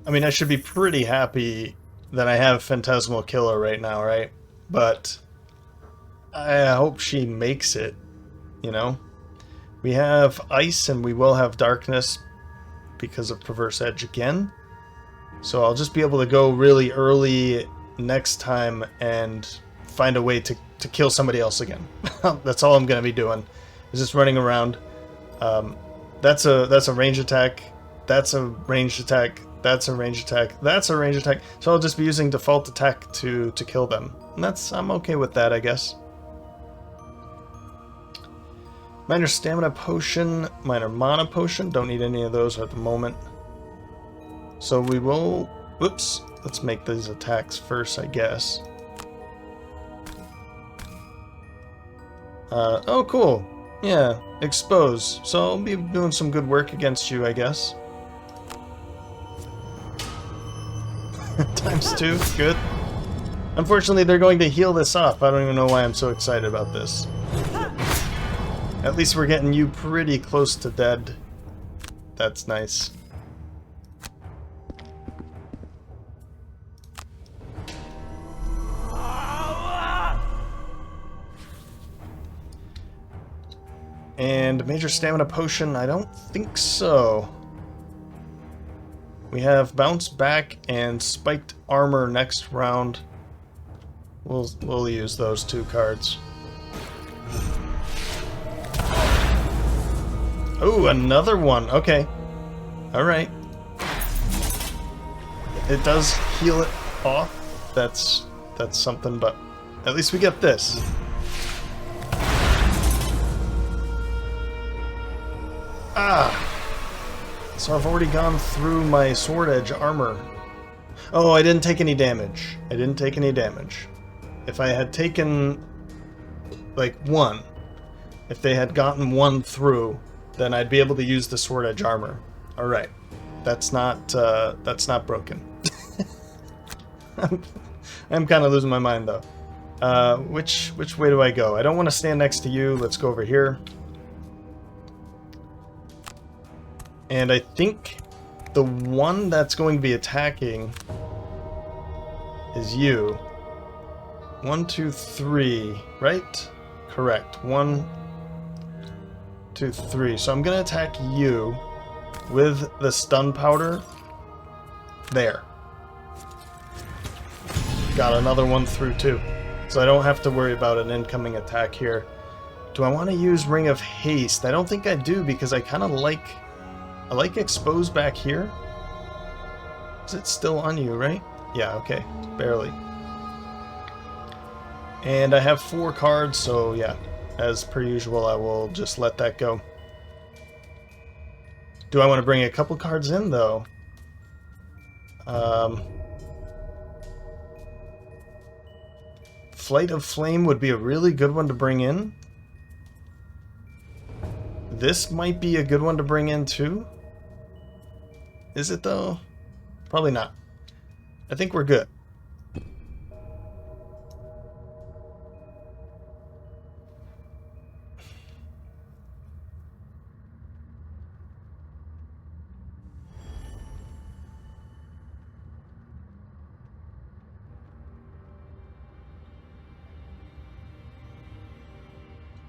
S1: I mean, I should be pretty happy that I have Phantasmal Killer right now, right? But I hope she makes it, you know? We have Ice and we will have Darkness because of Perverse Edge again. So I'll just be able to go really early next time and find a way to kill somebody else again. That's all I'm going to be doing, is just running around. That's a range attack. That's a ranged attack. That's a range attack. That's a range attack. So I'll just be using default attack to kill them. And I'm okay with that, I guess. Minor stamina potion, minor mana potion. Don't need any of those at the moment. So we will... Whoops. Let's make these attacks first, I guess. Oh, cool. Yeah, expose. So I'll be doing some good work against you, I guess. ×2, good. Unfortunately, they're going to heal this off. I don't even know why I'm so excited about this. At least we're getting you pretty close to dead. That's nice. And major stamina potion, I don't think so. We have bounce back and spiked armor next round. We'll use those two cards. Oh, another one. Okay. All right. It does heal it off. That's something, but at least we get this. Ah! So I've already gone through my sword edge armor. Oh, I didn't take any damage. I didn't take any damage. If I had taken, like, one, if they had gotten one through, then I'd be able to use the sword edge armor. Alright. That's not broken. I'm kind of losing my mind, though. Which way do I go? I don't want to stand next to you. Let's go over here. And I think the one that's going to be attacking is you. 1, 2, 3, right? Correct. 1, 2, 3. So I'm going to attack you with the stun powder. There. Got another one through too. So I don't have to worry about an incoming attack here. Do I want to use Ring of Haste? I don't think I do because I kind of like... I like expose back here. Is it still on you, right? Yeah, okay. Barely. And I have 4 cards, so yeah. As per usual, I will just let that go. Do I want to bring a couple cards in, though? Flight of Flame would be a really good one to bring in. This might be a good one to bring in, too. Is it, though? Probably not. I think we're good.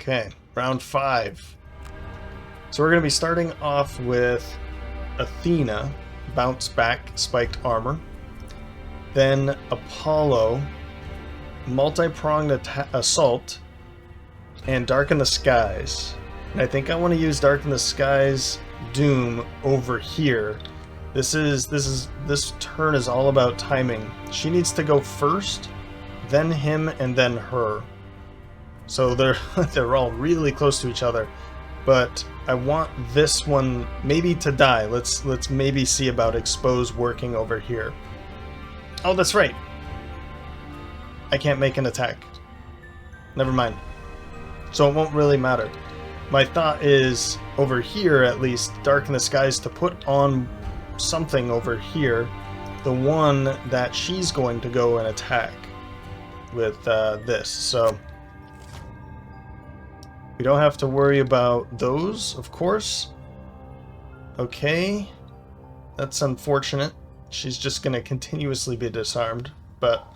S1: Okay, round 5. So we're going to be starting off with Athena, bounce back, spiked armor. Then Apollo, multi-pronged assault, and Darken the Skies. And I think I want to use Darken the Skies Doom over here. This turn is all about timing. She needs to go first, then him, and then her. So they're all really close to each other. But I want this one maybe to die. Let's maybe see about expose working over here. Oh, that's right. I can't make an attack. Never mind. So it won't really matter. My thought is, over here at least, darken the skies to put on something over here. The one that she's going to go and attack with this. So we don't have to worry about those, of course. Okay. That's unfortunate. She's just going to continuously be disarmed. But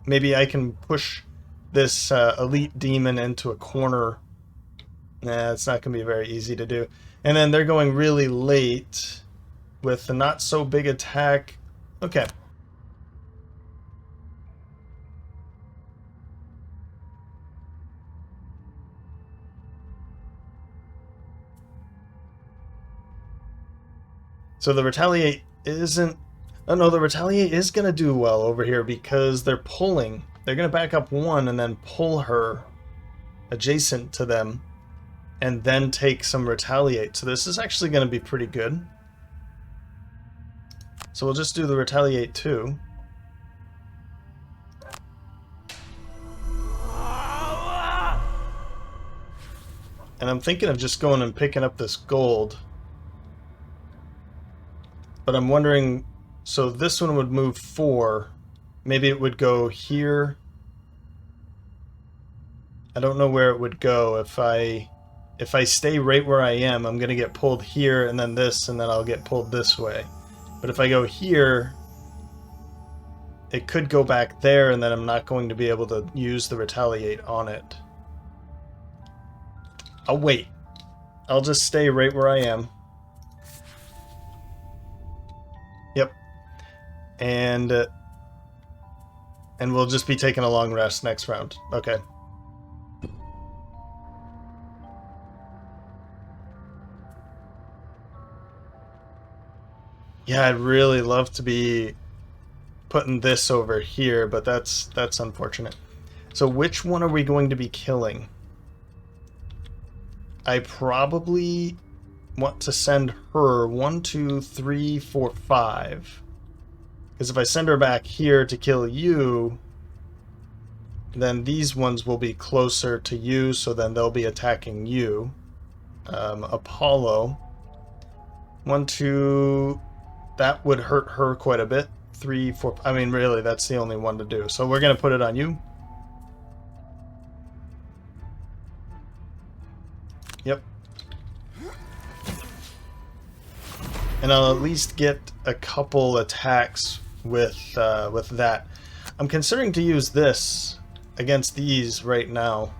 S1: maybe I can push this elite demon into a corner. Nah, it's not going to be very easy to do. And then they're going really late with the not so big attack. Okay. So the retaliate isn't... Oh no, the retaliate is going to do well over here because they're pulling. They're going to back up one and then pull her adjacent to them and then take some retaliate. So this is actually going to be pretty good. So we'll just do the retaliate too. And I'm thinking of just going and picking up this gold. But I'm wondering, so this one would move 4. Maybe it would go here. I don't know where it would go. If I stay right where I am, I'm going to get pulled here and then this, and then I'll get pulled this way. But if I go here, it could go back there, and then I'm not going to be able to use the retaliate on it. I'll wait. I'll just stay right where I am. Yep. And we'll just be taking a long rest next round. Okay. Yeah, I'd really love to be putting this over here, but that's unfortunate. So which one are we going to be killing? I probably want to send her 1, 2, 3, 4, 5. Because if I send her back here to kill you, then these ones will be closer to you, so then they'll be attacking you. Apollo. 1, 2... That would hurt her quite a bit. 3, 4... I mean, really, that's the only one to do. So we're going to put it on you. Yep. And I'll at least get a couple attacks with that. I'm considering to use this against these right now.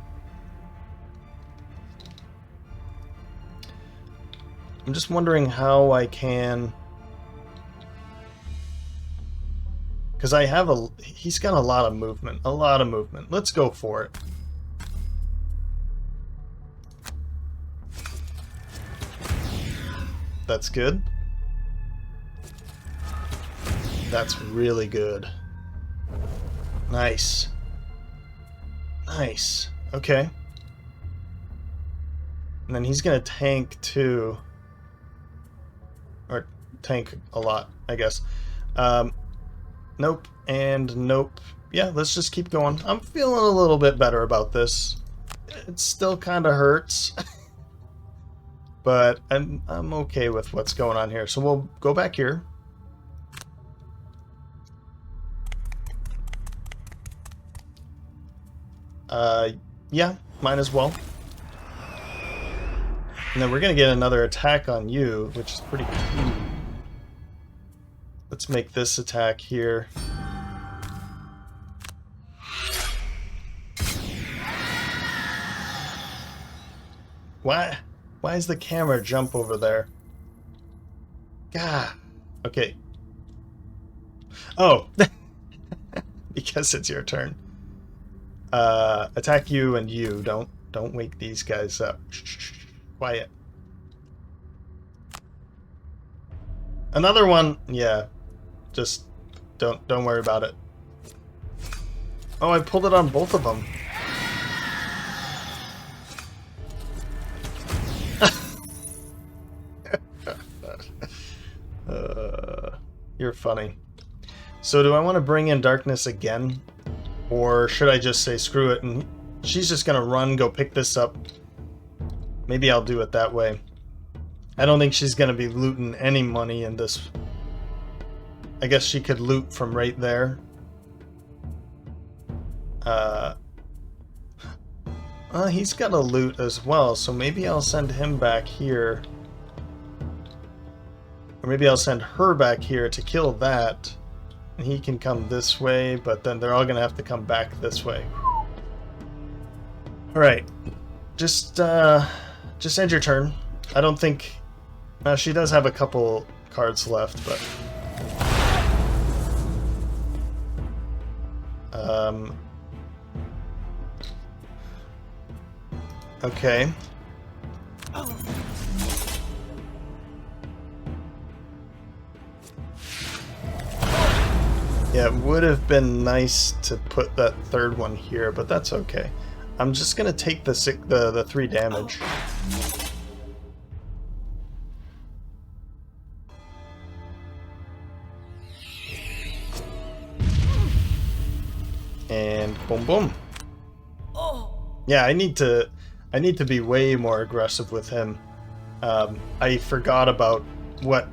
S1: I'm just wondering how I can... Because I have a... He's got a lot of movement. A lot of movement. Let's go for it. That's good. That's really good. Nice. Nice. Okay. And then he's going to tank too. Or tank a lot, I guess. Nope, and nope. Yeah, let's just keep going. I'm feeling a little bit better about this. It still kind of hurts. But I'm okay with what's going on here. So we'll go back here. Yeah, might as well. And then we're going to get another attack on you, which is pretty cool. Let's make this attack here. Why is the camera jump over there? God. Okay. Oh. Because it's your turn. Attack you and you. Don't wake these guys up. Shh. Quiet. Another one. Yeah. Just don't worry about it. Oh, I pulled it on both of them. You're funny. So do I want to bring in darkness again? Or should I just say screw it and she's just gonna run, go pick this up. Maybe I'll do it that way. I don't think she's going to be looting any money in this. I guess she could loot from right there. He's got a loot as well, so maybe I'll send him back here. Or maybe I'll send her back here to kill that. And he can come this way, but then they're all going to have to come back this way. Alright. Just end your turn. I don't think... she does have a couple cards left, but... Okay. Yeah, it would have been nice to put that third one here, but that's okay. I'm just gonna take the 3 damage. And boom, boom. Yeah, I need to be way more aggressive with him. I forgot about what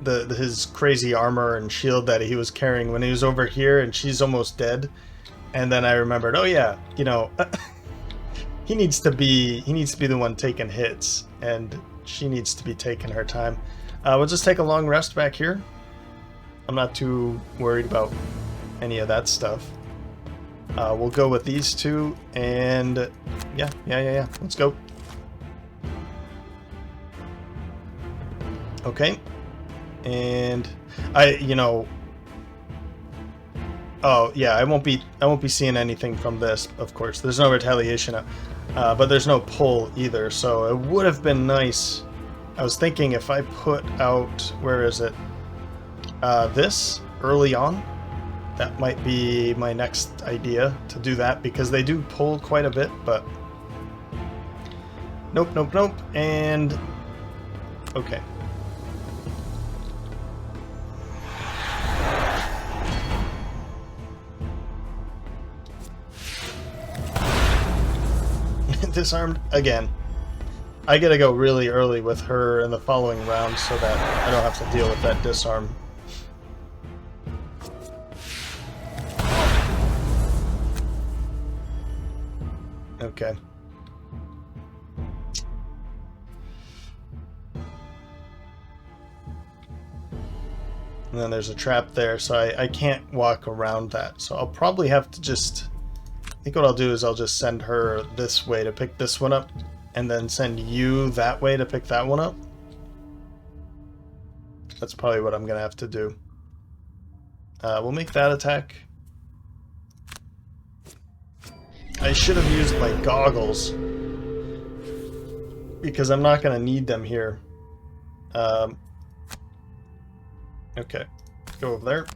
S1: his crazy armor and shield that he was carrying when he was over here, and she's almost dead. And then I remembered, oh yeah, you know, he needs to be the one taking hits, and she needs to be taking her time. We'll just take a long rest back here. I'm not too worried about any of that stuff. We'll go with these two, and yeah. Let's go. Okay. And oh yeah, I won't be seeing anything from this, of course. There's no retaliation, but there's no pull either. So it would have been nice. I was thinking if I put out, where is it? This early on. That might be my next idea, to do that, because they do pull quite a bit, but... Nope, and... Okay. Disarmed again. I gotta go really early with her in the following round so that I don't have to deal with that disarm. Okay. And then there's a trap there, so I can't walk around that. So I'll probably have to just... I think what I'll do is I'll just send her this way to pick this one up, and then send you that way to pick that one up. That's probably what I'm going to have to do. We'll make that attack. I should have used my goggles, because I'm not going to need them here. Okay, go over there.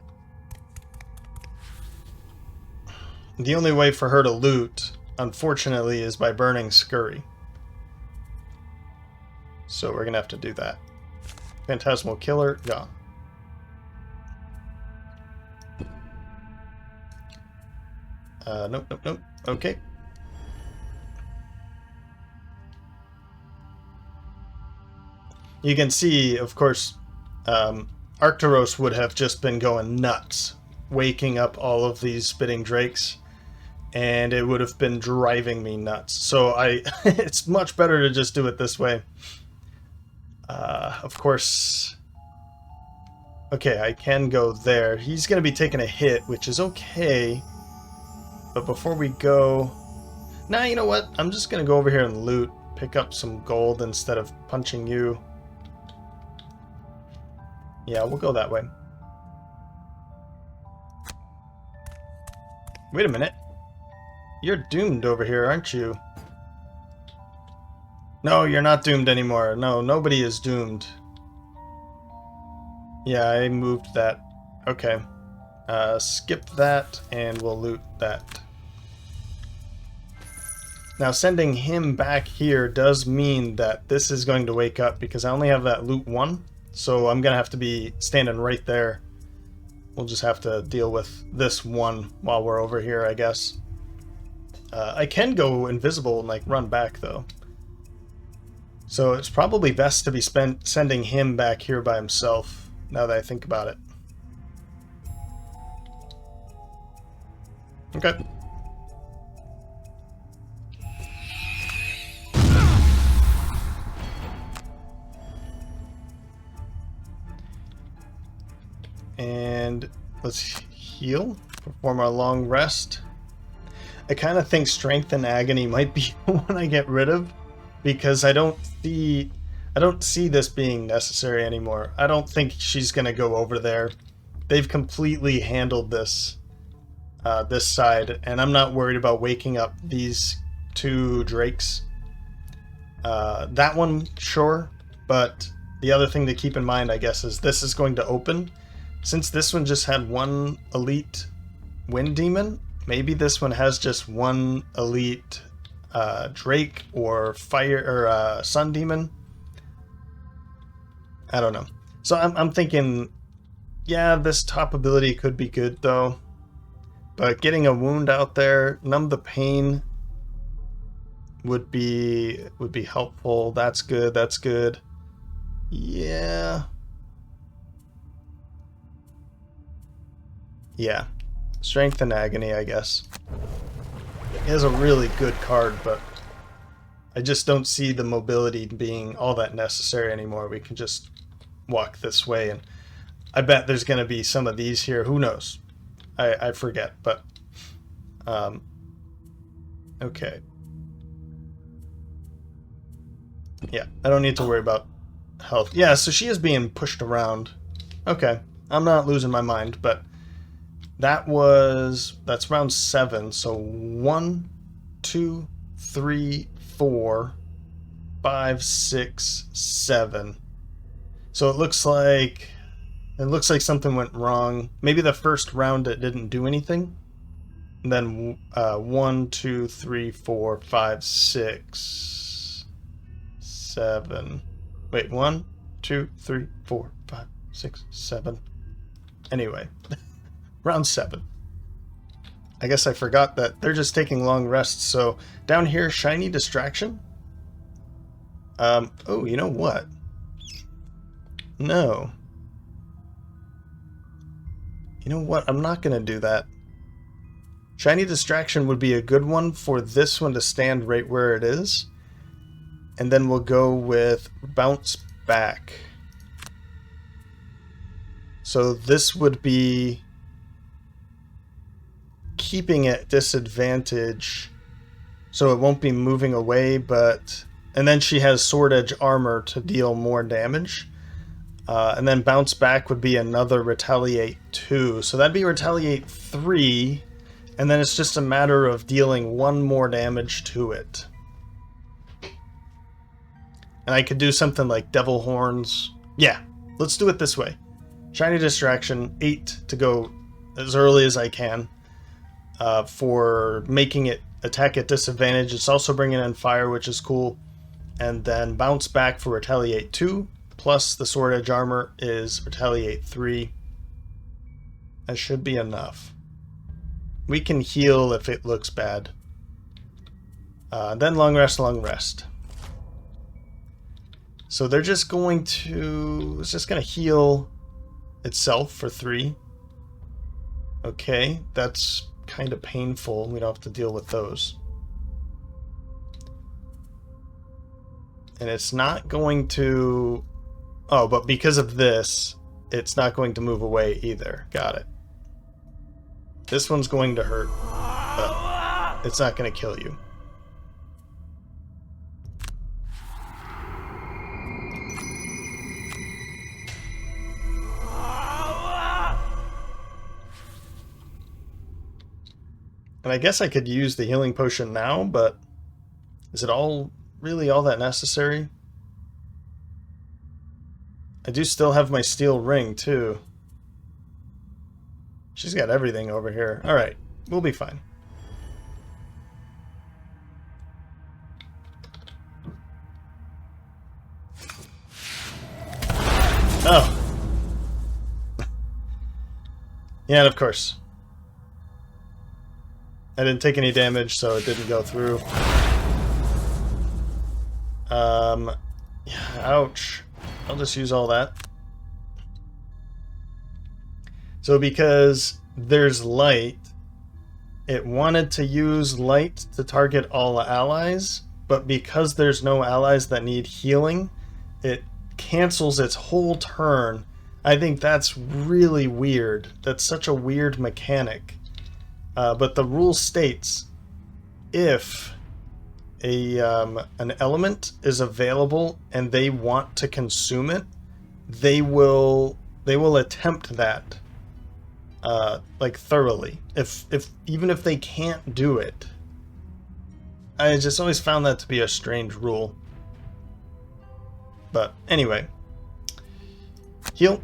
S1: The only way for her to loot, unfortunately, is by burning Scurry. So we're going to have to do that. Phantasmal Killer, gone. Nope. Okay. You can see, of course, Arcturus would have just been going nuts, waking up all of these spitting drakes, and it would have been driving me nuts. So it's much better to just do it this way. Of course... Okay, I can go there. He's going to be taking a hit, which is okay. But before we go... Nah, you know what? I'm just going to go over here and loot. Pick up some gold instead of punching you. Yeah, we'll go that way. Wait a minute. You're doomed over here, aren't you? No, you're not doomed anymore. No, nobody is doomed. Yeah, I moved that. Okay. Skip that, and we'll loot that. Now, sending him back here does mean that this is going to wake up, because I only have that loot 1, so I'm going to have to be standing right there. We'll just have to deal with this one while we're over here, I guess. I can go invisible and, like, run back, though. So it's probably best to be sending him back here by himself, now that I think about it. Okay. And let's heal, perform our long rest. I kind of think Strength and Agony might be one I get rid of, because I don't see this being necessary anymore. I don't think she's gonna go over there. They've completely handled this this side, and I'm not worried about waking up these two drakes. That one, sure, but the other thing to keep in mind, I guess, is this is going to open. Since this one just had one elite wind demon, maybe this one has just one elite drake or fire or sun demon. I don't know. So I'm thinking, yeah, this top ability could be good though. But getting a wound out there, numb the pain would be helpful. That's good. That's good. Yeah. Yeah. Strength and Agony, I guess. He has a really good card, but I just don't see the mobility being all that necessary anymore. We can just walk this way, and I bet there's going to be some of these here. Who knows? I forget, but okay. Yeah, I don't need to worry about health. Yeah, so she is being pushed around. Okay, I'm not losing my mind, but that's round 7. So 1, 2, 3, 4, 5, 6, 7. So it looks like something went wrong. Maybe the first round it didn't do anything. And then 1, 2, 3, 4, 5, 6, 7. Wait, 1, 2, 3, 4, 5, 6, 7. Anyway, round 7. I guess I forgot that they're just taking long rests. So down here, Shiny Distraction. Oh, you know what? No. You know what? I'm not going to do that. Shiny Distraction would be a good one for this one to stand right where it is. And then we'll go with Bounce Back. So this would be keeping it disadvantage, so it won't be moving away, but... And then she has Sword Edge Armor to deal more damage. And then Bounce Back would be another Retaliate 2. So that'd be Retaliate 3, and then it's just a matter of dealing 1 more damage to it. And I could do something like Devil Horns. Yeah, let's do it this way. Shiny Distraction, 8 to go as early as I can. For making it attack at disadvantage. It's also bringing in Fire, which is cool. And then Bounce Back for Retaliate 2. Plus the Sword Edge Armor is Retaliate 3. That should be enough. We can heal if it looks bad. Then long rest, long rest. So they're just going to... It's just going to heal itself for 3. Okay, that's kind of painful. We don't have to deal with those. And it's not going to... Oh, but because of this, it's not going to move away either. Got it. This one's going to hurt, but it's not going to kill you. And I guess I could use the healing potion now, but is it really all that necessary? I do still have my steel ring, too. She's got everything over here. Alright, we'll be fine. Oh. Yeah, and of course. I didn't take any damage, so it didn't go through. Yeah, ouch. I'll just use all that. So because there's light, it wanted to use light to target all allies, but because there's no allies that need healing, it cancels its whole turn. I think that's really weird. That's such a weird mechanic. But the rule states if an element is available and they want to consume it, they will attempt that like thoroughly. If even if they can't do it. I just always found that to be a strange rule. But anyway, heal.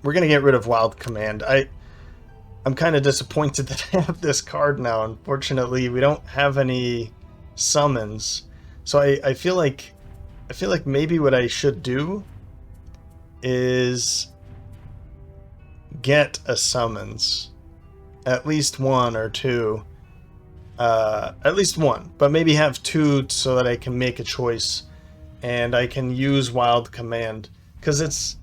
S1: We're gonna get rid of Wild Command. I'm kind of disappointed that I have this card now. Unfortunately, we don't have any summons, so I feel like maybe what I should do is get a summons, at least one or two, at least one, but maybe have two so that I can make a choice and I can use Wild Command, because it's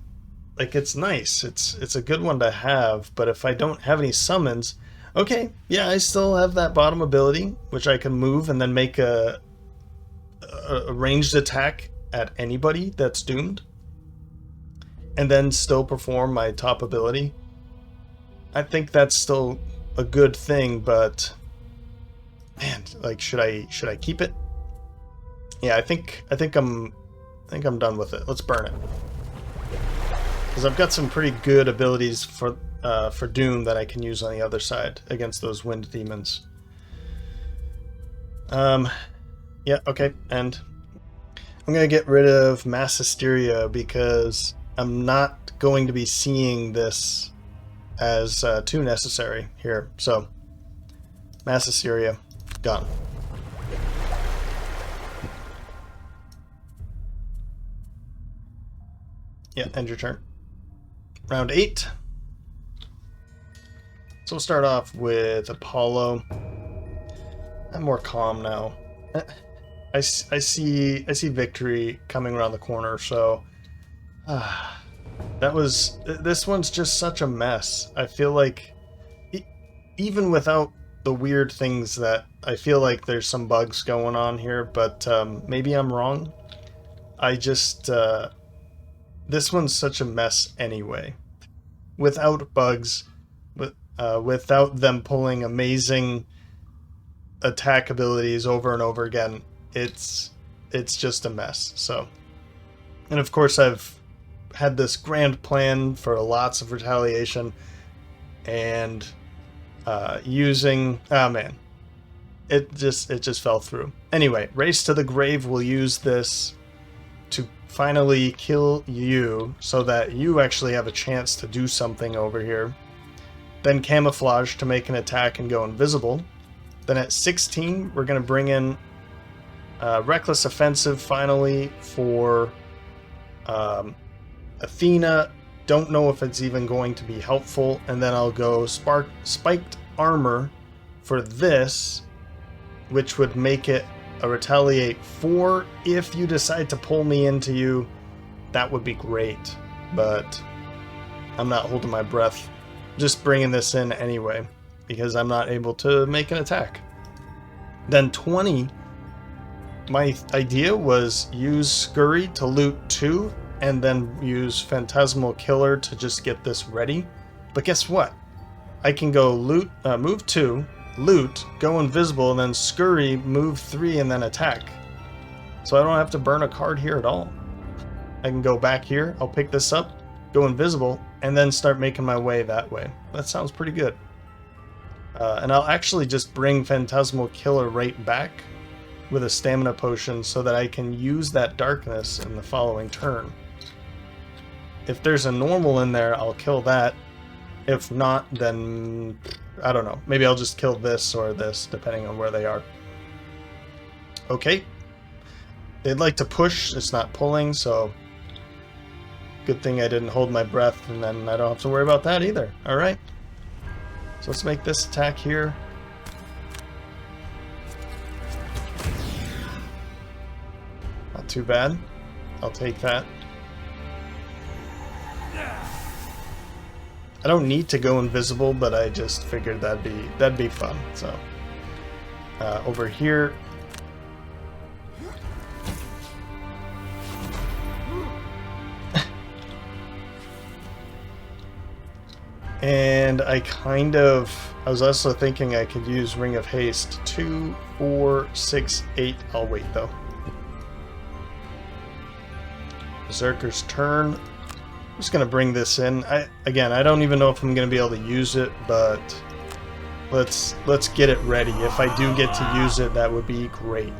S1: nice. It's a good one to have, but if I don't have any summons, okay, yeah, I still have that bottom ability, which I can move and then make a ranged attack at anybody that's doomed, and then still perform my top ability. I think that's still a good thing, but man, like, should I keep it? Yeah, I think I'm done with it. Let's burn it. Because I've got some pretty good abilities for Doom that I can use on the other side against those wind demons. Yeah, okay, and I'm going to get rid of Mass Hysteria because I'm not going to be seeing this as too necessary here. So, Mass Hysteria, gone. Yeah, end your turn. Round 8. So we'll start off with Apollo. I'm more calm now. I see victory coming around the corner, so this one's just such a mess. I feel like even without the weird things, that I feel like there's some bugs going on here, but maybe I'm wrong. I just this one's such a mess anyway. Without bugs, without them pulling amazing attack abilities over and over again, it's just a mess. So, and of course I've had this grand plan for lots of retaliation, and using, oh man, it just fell through. Anyway, Race to the Grave will use this to finally kill you so that you actually have a chance to do something over here. Then Camouflage to make an attack and go invisible. Then at 16, we're going to bring in Reckless Offensive finally for Athena. Don't know if it's even going to be helpful. And then I'll go Spiked Armor for this, which would make it a Retaliate 4. If you decide to pull me into you, that would be great, but I'm not holding my breath. Just bringing this in anyway, because I'm not able to make an attack. Then 20, my idea was use Scurry to loot 2, and then use Phantasmal Killer to just get this ready. But guess what? I can go loot, move 2, loot, go invisible, and then Scurry, move 3, and then attack. So I don't have to burn a card here at all. I can go back here, I'll pick this up, go invisible, and then start making my way that way. That sounds pretty good. And I'll actually just bring Phantasmal Killer right back with a stamina potion so that I can use that darkness in the following turn. If there's a normal in there, I'll kill that. If not, then I don't know. Maybe I'll just kill this or this, depending on where they are. Okay. They'd like to push. It's not pulling, so good thing I didn't hold my breath, and then I don't have to worry about that either. All right. So let's make this attack here. too bad. I'll take that. I don't need to go invisible, but I just figured that'd be fun. So over here, and I was also thinking I could use Ring of Haste. 2, 4, 6, 8. I'll wait though. Berserker's turn. I'm just gonna bring this in. Again, I don't even know if I'm gonna be able to use it, but let's get it ready. If I do get to use it, that would be great.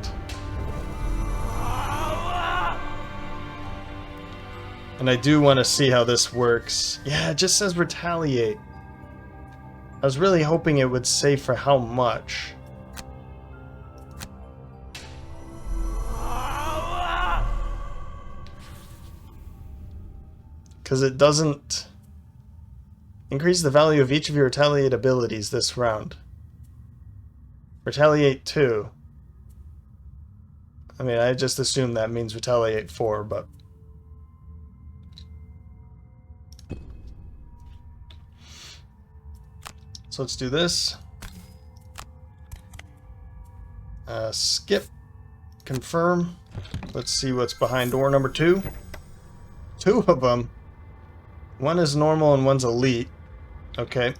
S1: And I do want to see how this works. Yeah, it just says retaliate. I was really hoping it would say for how much. Because it doesn't increase the value of each of your retaliate abilities this round. Retaliate 2. I mean, I just assume that means retaliate 4, but... So let's do this. Skip. Confirm. Let's see what's behind door number 2. 2 of them. One is normal and one's elite. Okay.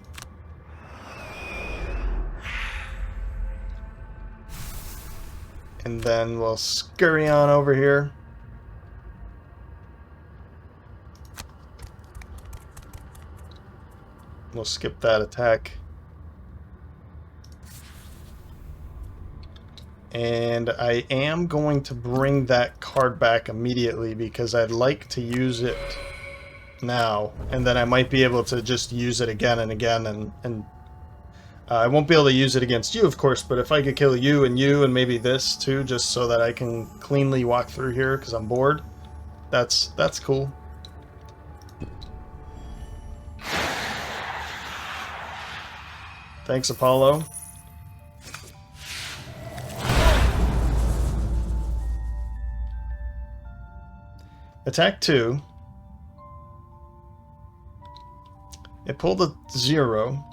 S1: And then we'll scurry on over here. We'll skip that attack. And I am going to bring that card back immediately because I'd like to use it now, and then I might be able to just use it again and again, and I won't be able to use it against you, of course, but if I could kill you and maybe this too, just so that I can cleanly walk through here because I'm bored, that's cool. Thanks, Apollo. Attack 2. It pulled a 0.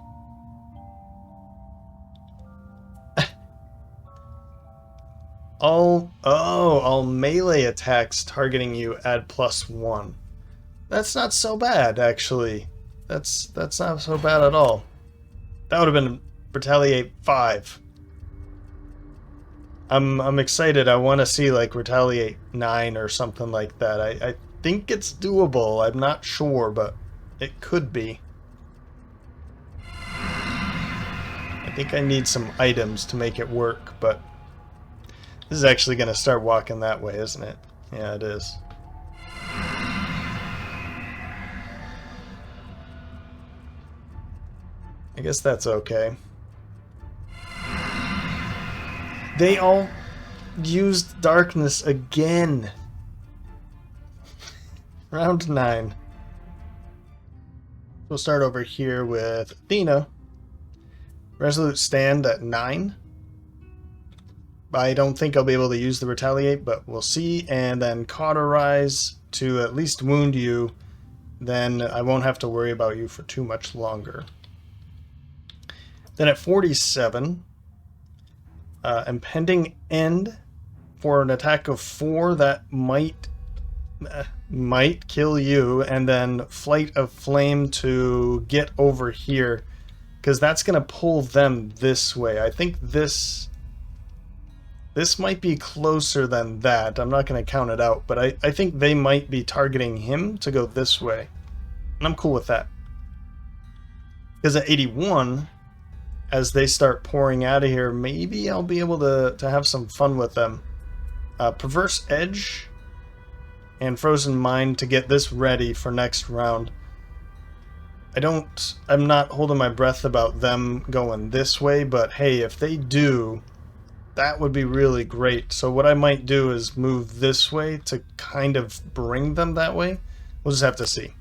S1: All melee attacks targeting you add +1. That's not so bad, actually. That's not so bad at all. That would have been retaliate 5. I'm excited. I want to see like retaliate 9 or something like that. I think it's doable. I'm not sure, but it could be. I think I need some items to make it work, but this is actually going to start walking that way, isn't it? Yeah, it is. I guess that's okay. They all used darkness again. Round 9. We'll start over here with Athena. Resolute stand at 9. I don't think I'll be able to use the retaliate, but we'll see. And then cauterize to at least wound you. Then I won't have to worry about you for too much longer. Then at 47, impending end for an attack of 4 that might kill you, and then flight of flame to get over here, because that's going to pull them this way. I think this might be closer than that. I'm not going to count it out, but I think they might be targeting him to go this way, and I'm cool with that. Because at 81, as they start pouring out of here, maybe I'll be able to have some fun with them. Perverse Edge and Frozen Mind to get this ready for next round. I'm not holding my breath about them going this way, but hey, if they do, that would be really great. So what I might do is move this way to kind of bring them that way. We'll just have to see.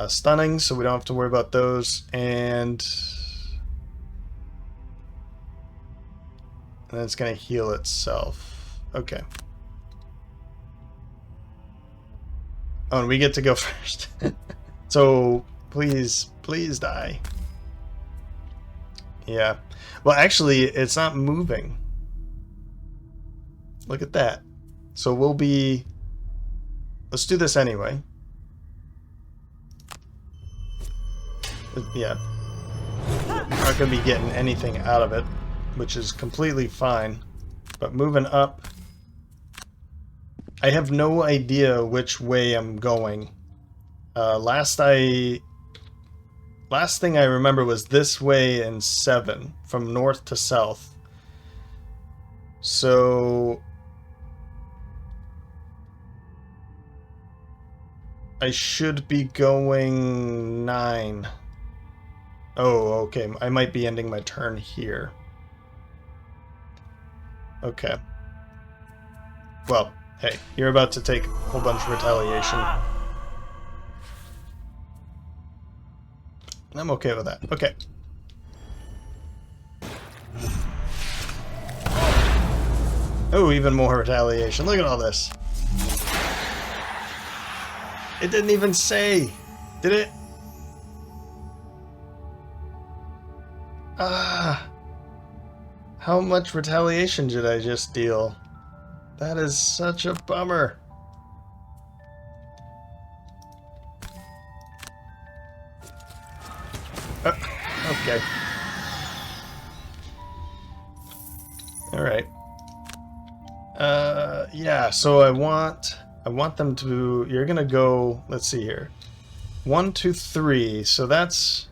S1: Stunning, so we don't have to worry about those. And And then it's going to heal itself. Okay. Oh, and we get to go first. So, please, please die. Yeah. Well, actually, it's not moving. Look at that. So we'll be... Let's do this anyway. Yeah. Not going to be getting anything out of it, which is completely fine. But moving up... I have no idea which way I'm going. Last thing I remember was this way in 7, from north to south. So... I should be going 9. Oh, okay. I might be ending my turn here. Okay. Well, hey, you're about to take a whole bunch of retaliation. I'm okay with that. Okay. Oh, even more retaliation. Look at all this. It didn't even say, did it? Ah. How much retaliation did I just deal? That is such a bummer. Okay. Alright. Yeah, so I want them to... You're gonna go... Let's see here. 1, 2, 3. So that's...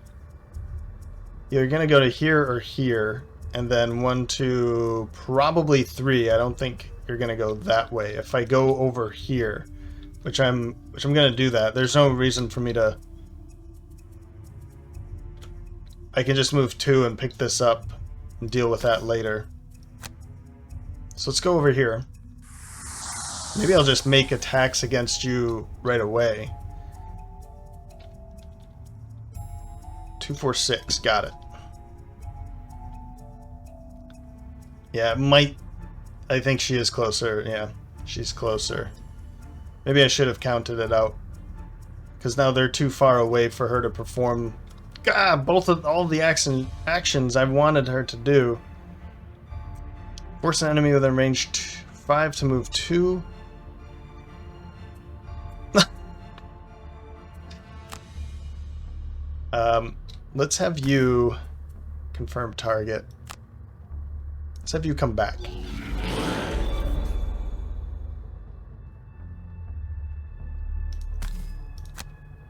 S1: You're gonna go to here or here. And then 1, 2... Probably 3. I don't think you're gonna go that way. If I go over here... Which I'm gonna do that. There's no reason for me to... I can just move 2 and pick this up and deal with that later. So let's go over here. Maybe I'll just make attacks against you right away. 2, 4, 6. Got it. Yeah, it might... I think she is closer. Yeah, she's closer. Maybe I should have counted it out. Because now they're too far away for her to perform... God, all the actions I've wanted her to do. Force an enemy within range 5 to move 2. Let's have you confirm target. Let's have you come back.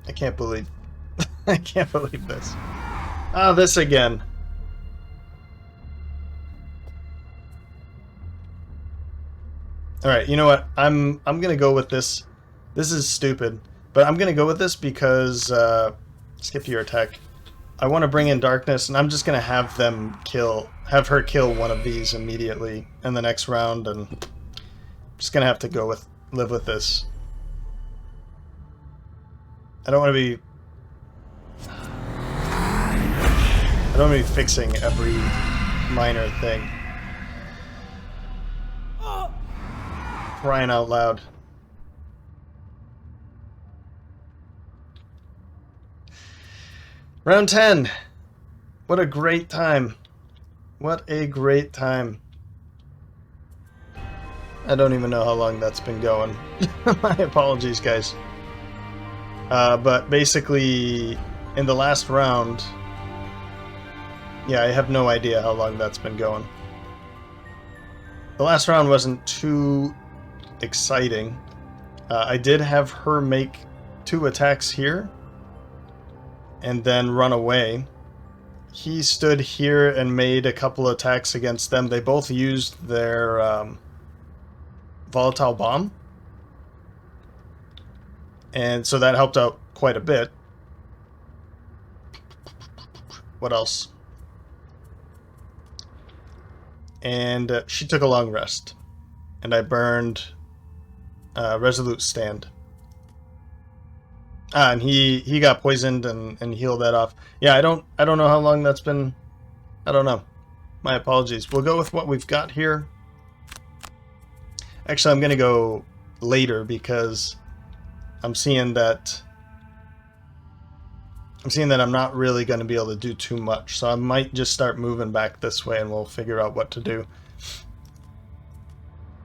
S1: I can't believe I can't believe this. Ah, this again. Alright, you know what? I'm gonna go with this. This is stupid. But I'm gonna go with this because skip your attack. I want to bring in darkness, and I'm just gonna have her kill one of these immediately in the next round, and I'm just gonna have to live with this. I don't want to be fixing every minor thing. Crying out loud. Round 10. What a great time. What a great time. I don't even know how long that's been going. My apologies, guys. But basically, in the last round... Yeah, I have no idea how long that's been going. The last round wasn't too exciting. I did have her make 2 attacks here. And then run away. He stood here and made a couple attacks against them. They both used their volatile bomb. And so that helped out quite a bit. What else? And she took a long rest. And I burned Resolute Stand. Ah, and he got poisoned and healed that off. Yeah, I don't know how long that's been. I don't know. My apologies. We'll go with what we've got here. Actually, I'm going to go later because I'm seeing that I'm not really going to be able to do too much. So I might just start moving back this way and we'll figure out what to do.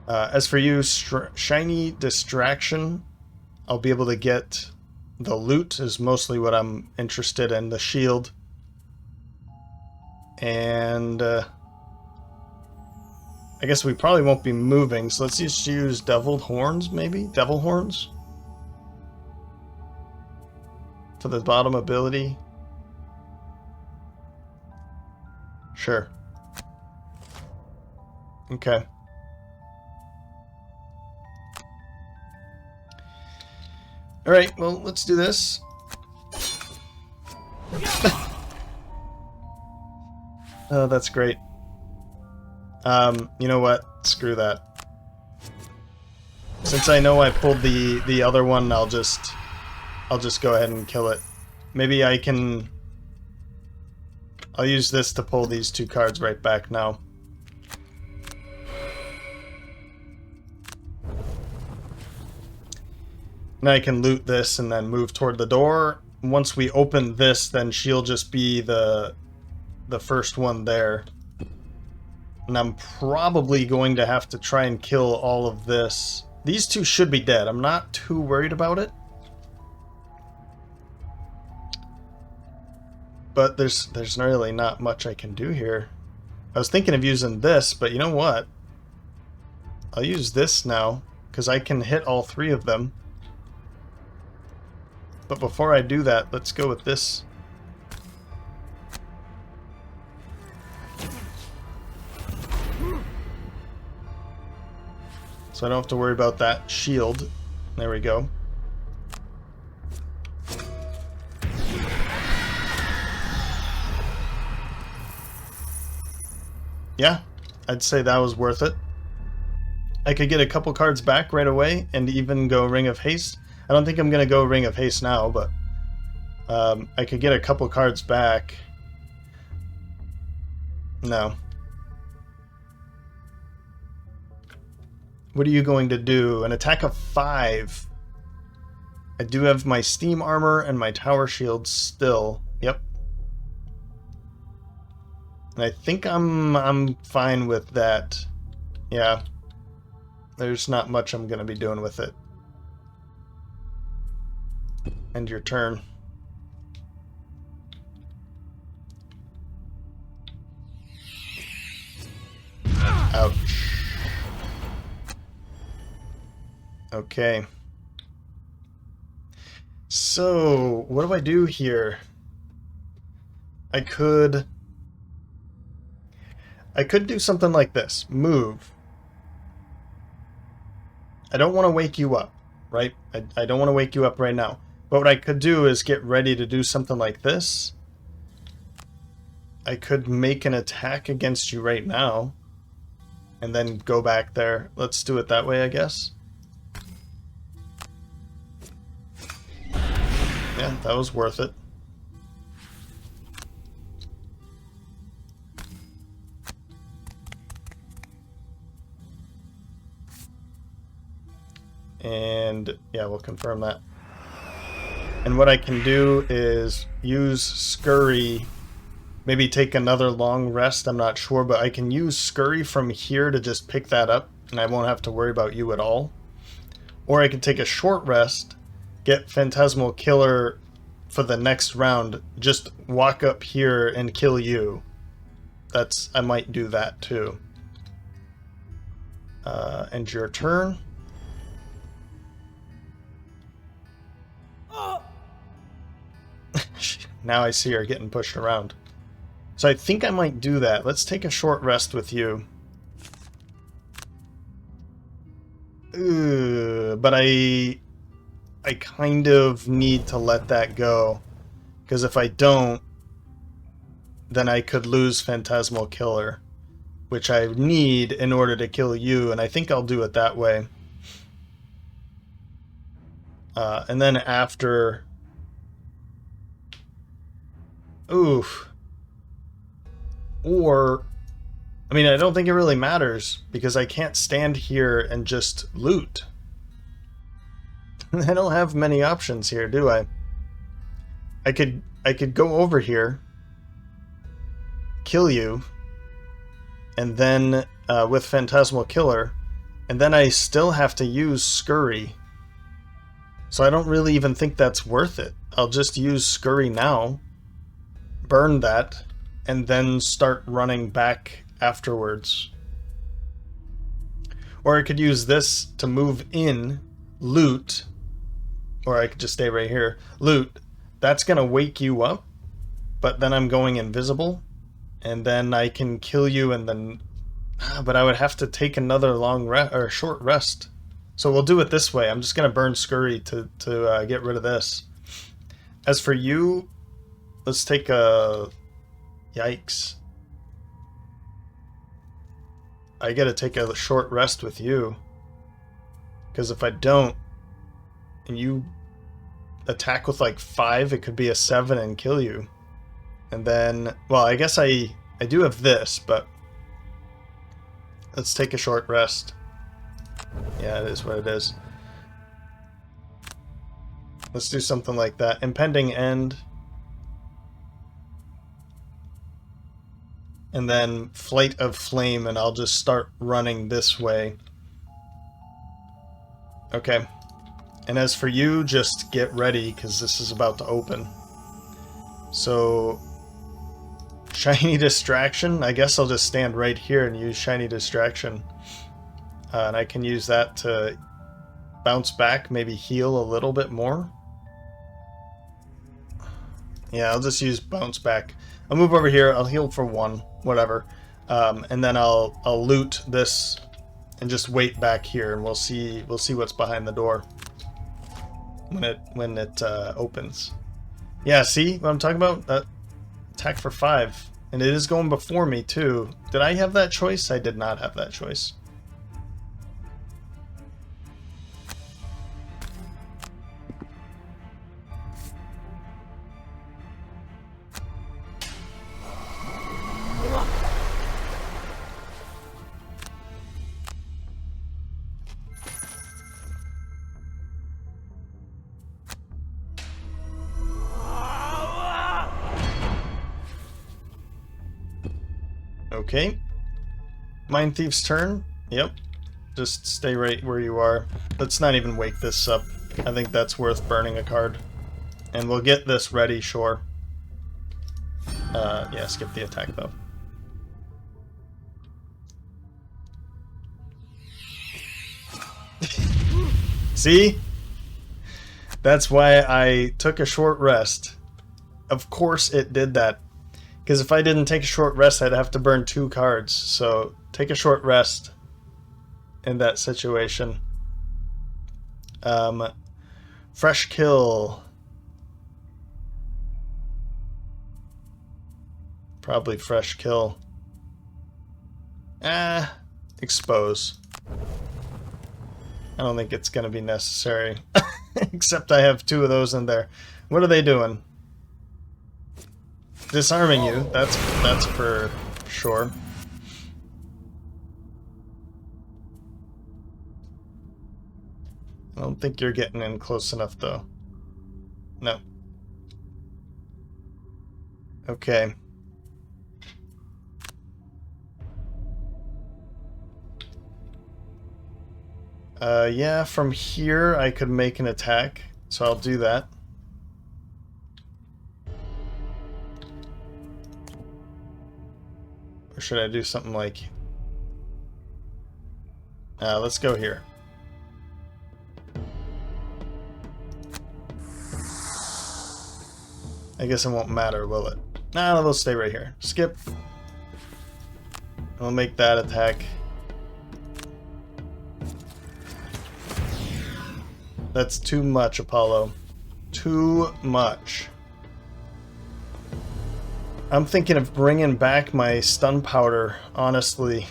S1: As for you, shiny distraction, I'll be able to get the loot is mostly what I'm interested in, the shield. And I guess we probably won't be moving, so let's just use deviled horns, maybe? Devil horns? For the bottom ability? Sure. Okay. Alright, well, let's do this. Oh, that's great. You know what? Screw that. Since I know I pulled the other one, I'll just go ahead and kill it. Maybe I can... I'll use this to pull these two cards right back now. Now I can loot this and then move toward the door. Once we open this, then she'll just be the first one there. And I'm probably going to have to try and kill all of this. These two should be dead. I'm not too worried about it. But there's really not much I can do here. I was thinking of using this, but you know what? I'll use this now, because I can hit all three of them. But before I do that, let's go with this. So I don't have to worry about that shield. There we go. Yeah, I'd say that was worth it. I could get a couple cards back right away and even go Ring of Haste. I don't think I'm going to go Ring of Haste now, but I could get a couple cards back. No. What are you going to do? An attack of 5. I do have my steam armor and my tower shield still. Yep. And I think I'm fine with that. Yeah. There's not much I'm going to be doing with it. End your turn. Ouch. Okay. So, what do I do here? I could do something like this. Move. I don't want to wake you up, right? I don't want to wake you up right now. But what I could do is get ready to do something like this. I could make an attack against you right now. And then go back there. Let's do it that way, I guess. Yeah, that was worth it. And yeah, we'll confirm that. And what I can do is use Scurry, maybe take another long rest, I'm not sure, but I can use Scurry from here to just pick that up, and I won't have to worry about you at all. Or I can take a short rest, get Phantasmal Killer for the next round, just walk up here and kill you. I might do that too. End your turn. Now I see her getting pushed around. So I think I might do that. Let's take a short rest with you. But I kind of need to let that go. Because if I don't, then I could lose Phantasmal Killer. Which I need in order to kill you, and I think I'll do it that way. And then after... Oof. Or I mean, I don't think it really matters, because I can't stand here and just loot. I don't have many options here, do I? I could go over here, kill you, and then with Phantasmal Killer, and then I still have to use Scurry. So I don't really even think that's worth it. I'll just use Scurry now, burn that, and then start running back afterwards. Or I could use this to move in, loot, or I could just stay right here, loot. That's gonna wake you up, but then I'm going invisible, and then I can kill you, and then, but I would have to take another short rest. So we'll do it this way. I'm just gonna burn Scurry to get rid of this. As for you, let's take a... Yikes. I gotta take a short rest with you. Because if I don't, and you attack with like 5, it could be a 7 and kill you. And then, well, I guess I do have this, but let's take a short rest. Yeah, it is what it is. Let's do something like that. Impending End. And then Flight of Flame, and I'll just start running this way. Okay. And as for you, just get ready, because this is about to open. So, Shiny Distraction. I guess I'll just stand right here and use Shiny Distraction. And I can use that to bounce back, maybe heal a little bit more. Yeah, I'll just use bounce back. I'll move over here, I'll heal for 1, whatever. And then I'll loot this and just wait back here, and we'll see what's behind the door when it opens. Yeah, see what I'm talking about? That attack for 5. And it is going before me too. Did I have that choice? I did not have that choice. Okay. Mind Thief's turn. Yep. Just stay right where you are. Let's not even wake this up. I think that's worth burning a card. And we'll get this ready, sure. Yeah, skip the attack though. See? That's why I took a short rest. Of course it did that. Because if I didn't take a short rest, I'd have to burn 2 cards. So take a short rest in that situation. Fresh kill. Probably fresh kill. Expose. I don't think it's going to be necessary. Except I have 2 of those in there. What are they doing? Disarming you, that's for sure. I don't think you're getting in close enough though. No. Okay. Yeah, from here I could make an attack, so I'll do that. Or should I do something like... let's go here. I guess it won't matter, will it? Nah, we'll stay right here. Skip. I'll make that attack. That's too much, Apollo. Too much. I'm thinking of bringing back my stun powder, honestly.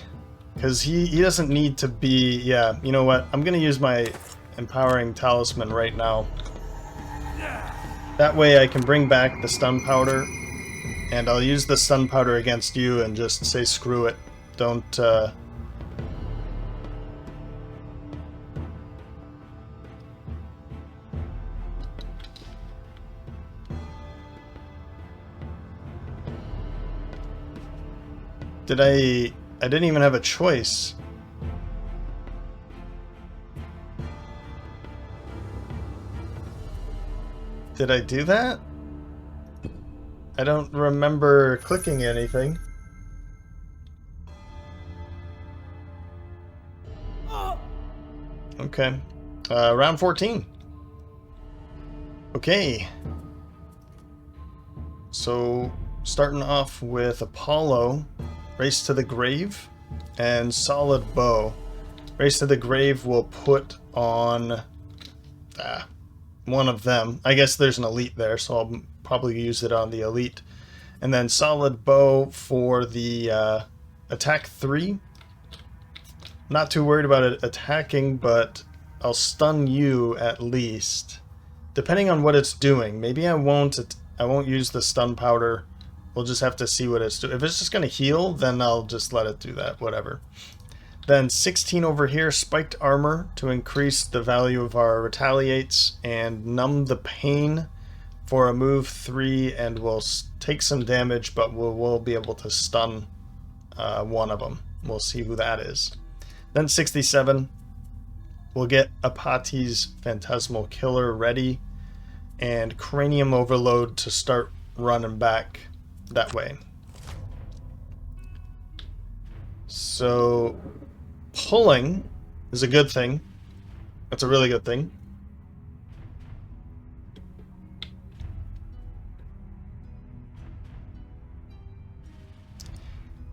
S1: Because he doesn't need to be... Yeah, you know what? I'm going to use my empowering talisman right now. That way I can bring back the stun powder. And I'll use the stun powder against you and just say screw it. Don't... I didn't even have a choice. Did I do that? I don't remember clicking anything. Okay. Round 14. Okay. So, starting off with Apollo, Race to the Grave, and Solid Bow. Race to the Grave will put on one of them. I guess there's an elite there, so I'll probably use it on the elite. And then Solid Bow for the attack 3. Not too worried about it attacking, but I'll stun you at least. Depending on what it's doing. Maybe I won't use the stun powder. We'll just have to see what it's doing. If it's just going to heal, then I'll just let it do that. Whatever. Then 16 over here, Spiked Armor to increase the value of our retaliates, and Numb the Pain for a move 3, and we'll take some damage, but we'll be able to stun one of them. We'll see who that is. Then 67, we'll get Apati's Phantasmal Killer ready, and Cranium Overload to start running back that way. So, pulling is a good thing. That's a really good thing.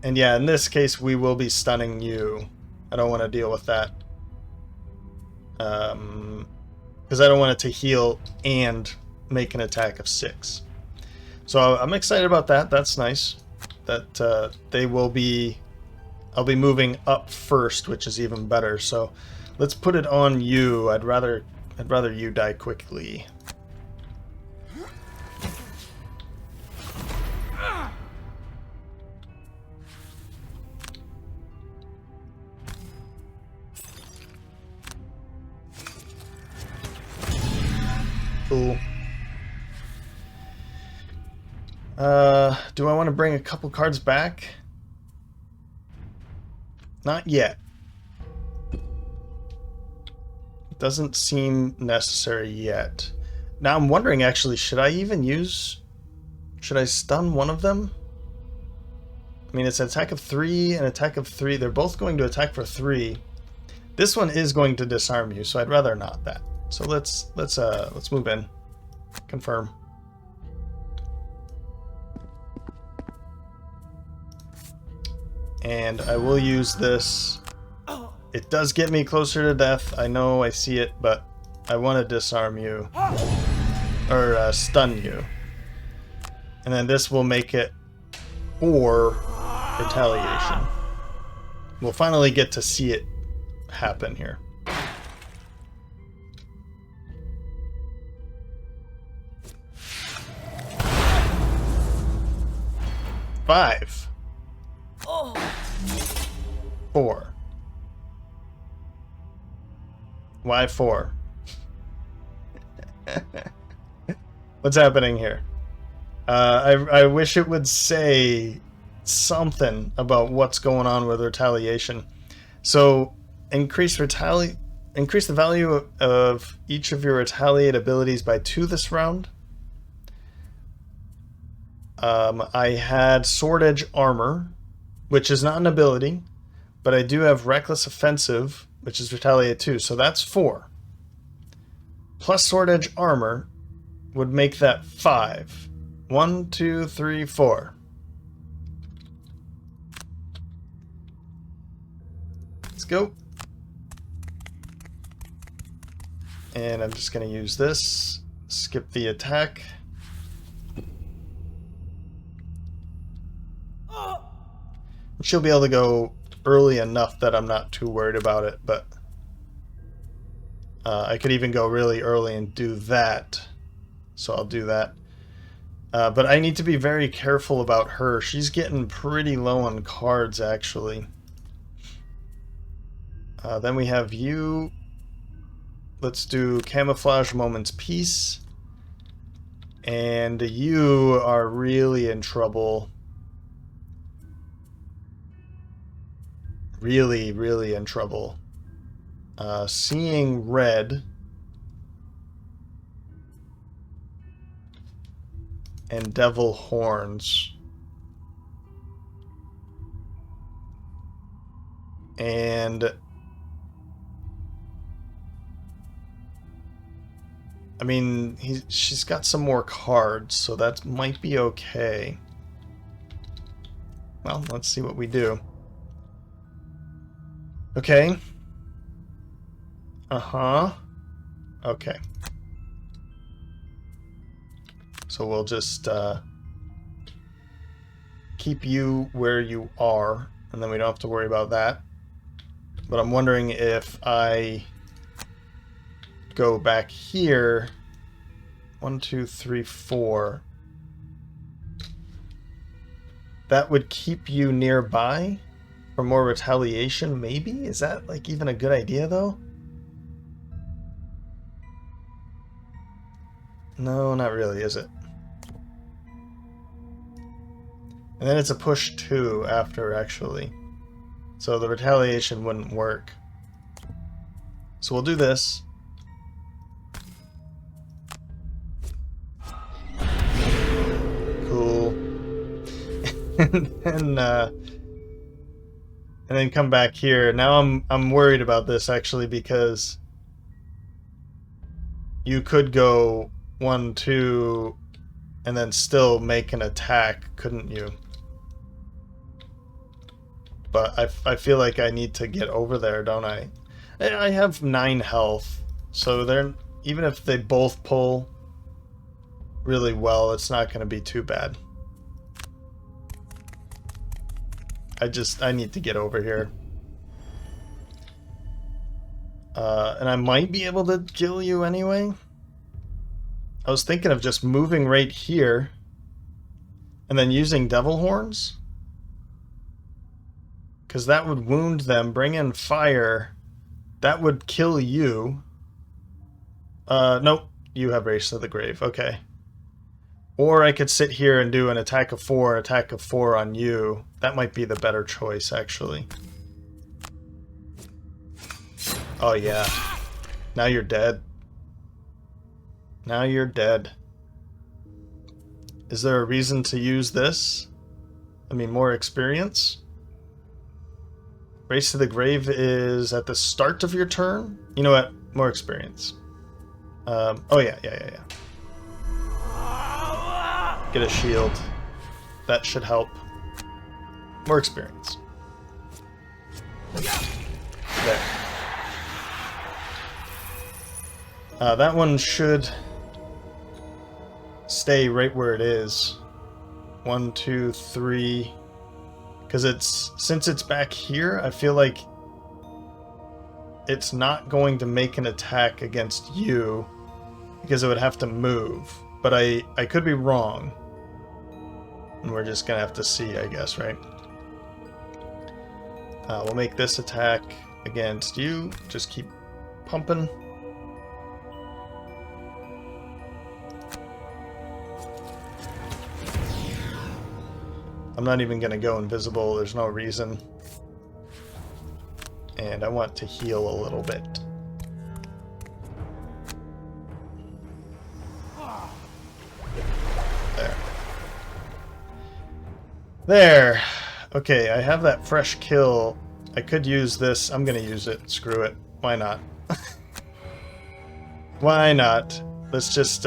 S1: And yeah, in this case, we will be stunning you. I don't want to deal with that. Because I don't want it to heal and make an attack of 6. So I'm excited about that. That's nice. That they will be... I'll be moving up first, which is even better. So let's put it on you. I'd rather you die quickly. Cool. Do I want to bring a couple cards back? Not yet. Doesn't seem necessary yet. Now I'm wondering, actually, should I stun one of them? I mean, it's an attack of 3 and attack of 3. They're both going to attack for 3. This one is going to disarm you, so I'd rather not that. So let's move in. Confirm. And I will use this. It does get me closer to death. I know, I see it, but I want to disarm you. Or stun you. And then this will make it 4 retaliation. We'll finally get to see it happen here. Five. 4. Why 4? What's happening here? I wish it would say something about what's going on with retaliation. So increase the value of each of your retaliate abilities by 2 this round. I had Sword Edge Armor, which is not an ability, but I do have Reckless Offensive, which is retaliate 2, so that's 4. Plus Sword Edge Armor would make that 5. 1, 2, 3, 4. Let's go. And I'm just going to use this. Skip the attack. She'll be able to go early enough that I'm not too worried about it, but I could even go really early and do that. So I'll do that. But I need to be very careful about her. She's getting pretty low on cards, actually. Then we have you. Let's do Camouflage Moment's Peace. And you are really in trouble. Really, really in trouble. Seeing Red. And Devil Horns. And I mean, she's got some more cards, so that might be okay. Well, let's see what we do. Okay. Uh-huh. Okay. So we'll just keep you where you are, and then we don't have to worry about that. But I'm wondering if I go back here. 1, 2, 3, 4. That would keep you nearby for more retaliation, maybe? Is that like even a good idea though? No, not really, is it? And then it's a push 2 after, actually. So the retaliation wouldn't work. So we'll do this. Cool. and then come back here. Now I'm worried about this, actually, because you could go 1, 2, and then still make an attack, couldn't you? But I feel like I need to get over there, don't I? I have 9 health, so they're, even if they both pull really well, it's not going to be too bad. I need to get over here. And I might be able to kill you anyway. I was thinking of just moving right here and then using Devil Horns. Because that would wound them, bring in fire. That would kill you. Nope. You have Race to the Grave. Okay. Or I could sit here and do an attack of 4 on you. That might be the better choice, actually. Oh, yeah. Now you're dead. Now you're dead. Is there a reason to use this? I mean, more experience? Race to the Grave is at the start of your turn? You know what? More experience. Oh, yeah. Get a shield. That should help. More experience. There. That one should stay right where it is. 1, 2, 3. Because since it's back here, I feel like it's not going to make an attack against you because it would have to move. But I could be wrong. And we're just gonna have to see, I guess, right? We'll make this attack against you. Just keep pumping. I'm not even gonna go invisible, there's no reason. And I want to heal a little bit. There. Okay, I have that fresh kill. I could use this. I'm gonna use it. Screw it. Why not? Why not? Let's just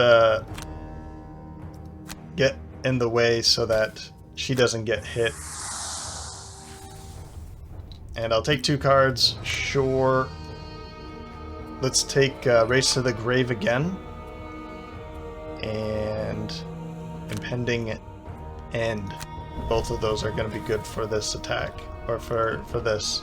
S1: get in the way so that she doesn't get hit. And I'll take 2 cards. Sure. Let's take Race to the Grave again. And Impending End. Both of those are going to be good for this attack, or for this.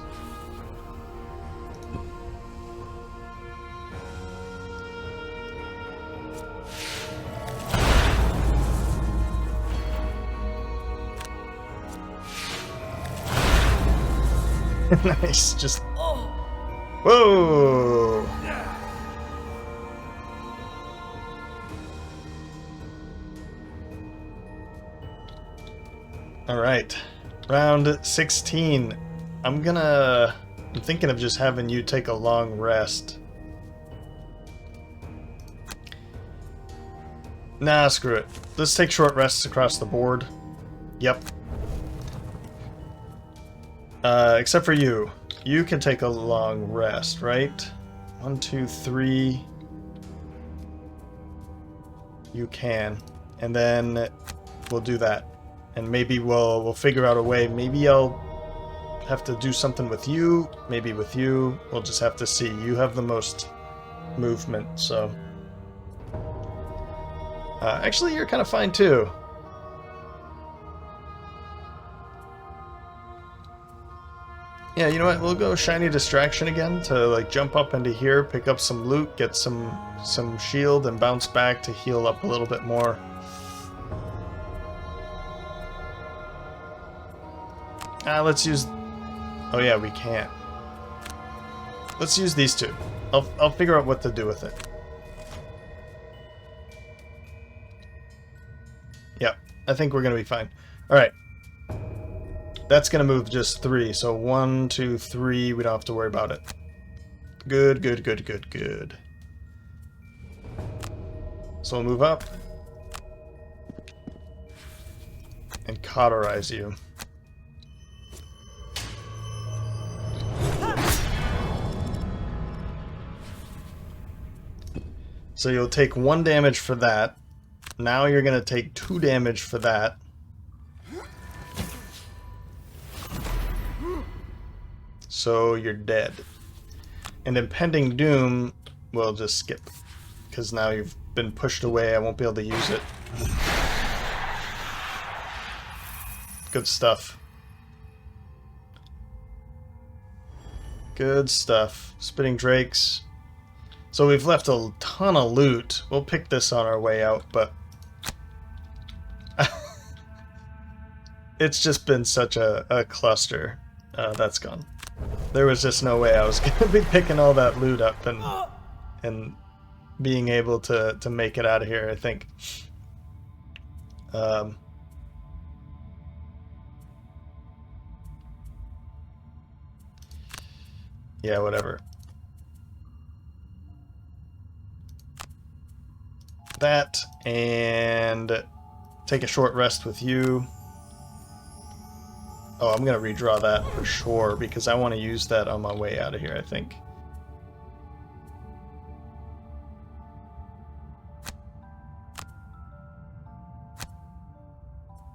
S1: Nice, just... Whoa! Alright. Round 16. I'm thinking of just having you take a long rest. Nah, screw it. Let's take short rests across the board. Yep. Except for you. You can take a long rest, right? 1, 2, 3. You can. And then we'll do that. And maybe we'll figure out a way. Maybe I'll have to do something with you. Maybe with you. We'll just have to see. You have the most movement, so... actually, you're kind of fine, too. Yeah, you know what? We'll go Shiny Distraction again to, like, jump up into here, pick up some loot, get some shield, and bounce back to heal up a little bit more. Let's use... Oh yeah, we can't. Let's use these two. I'll figure out what to do with it. Yep, I think we're gonna be fine. Alright. That's gonna move just 3, so 1, 2, 3, we don't have to worry about it. Good, good, good, good, good. So we'll move up. And cauterize you. So you'll take 1 damage for that. Now you're going to take 2 damage for that. So you're dead. And Impending Doom, we'll just skip. Because now you've been pushed away, I won't be able to use it. Good stuff. Good stuff. Spitting Drakes. So we've left a ton of loot. We'll pick this on our way out, but... it's just been such a cluster. That's gone. There was just no way I was going to be picking all that loot up and being able to make it out of here, I think. Yeah, whatever. That, and take a short rest with you. Oh, I'm going to redraw that for sure, because I want to use that on my way out of here, I think.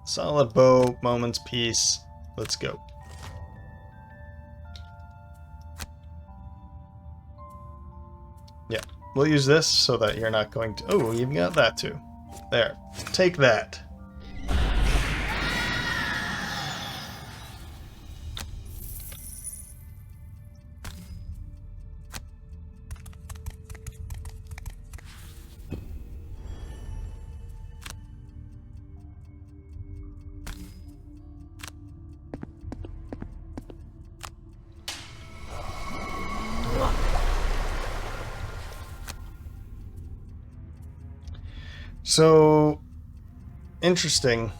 S1: Solid bow, moment's peace. Let's go. Yeah, we'll use this so that you're not going to... Oh, you've got that too. There. Take that. So, interesting.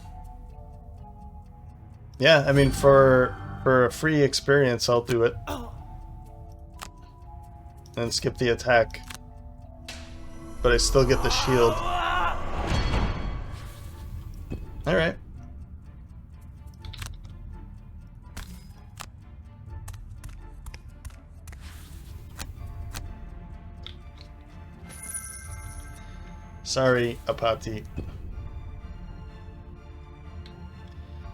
S1: Yeah, I mean, for a free experience, I'll do it. And skip the attack. But I still get the shield. Alright. Sorry, Apati.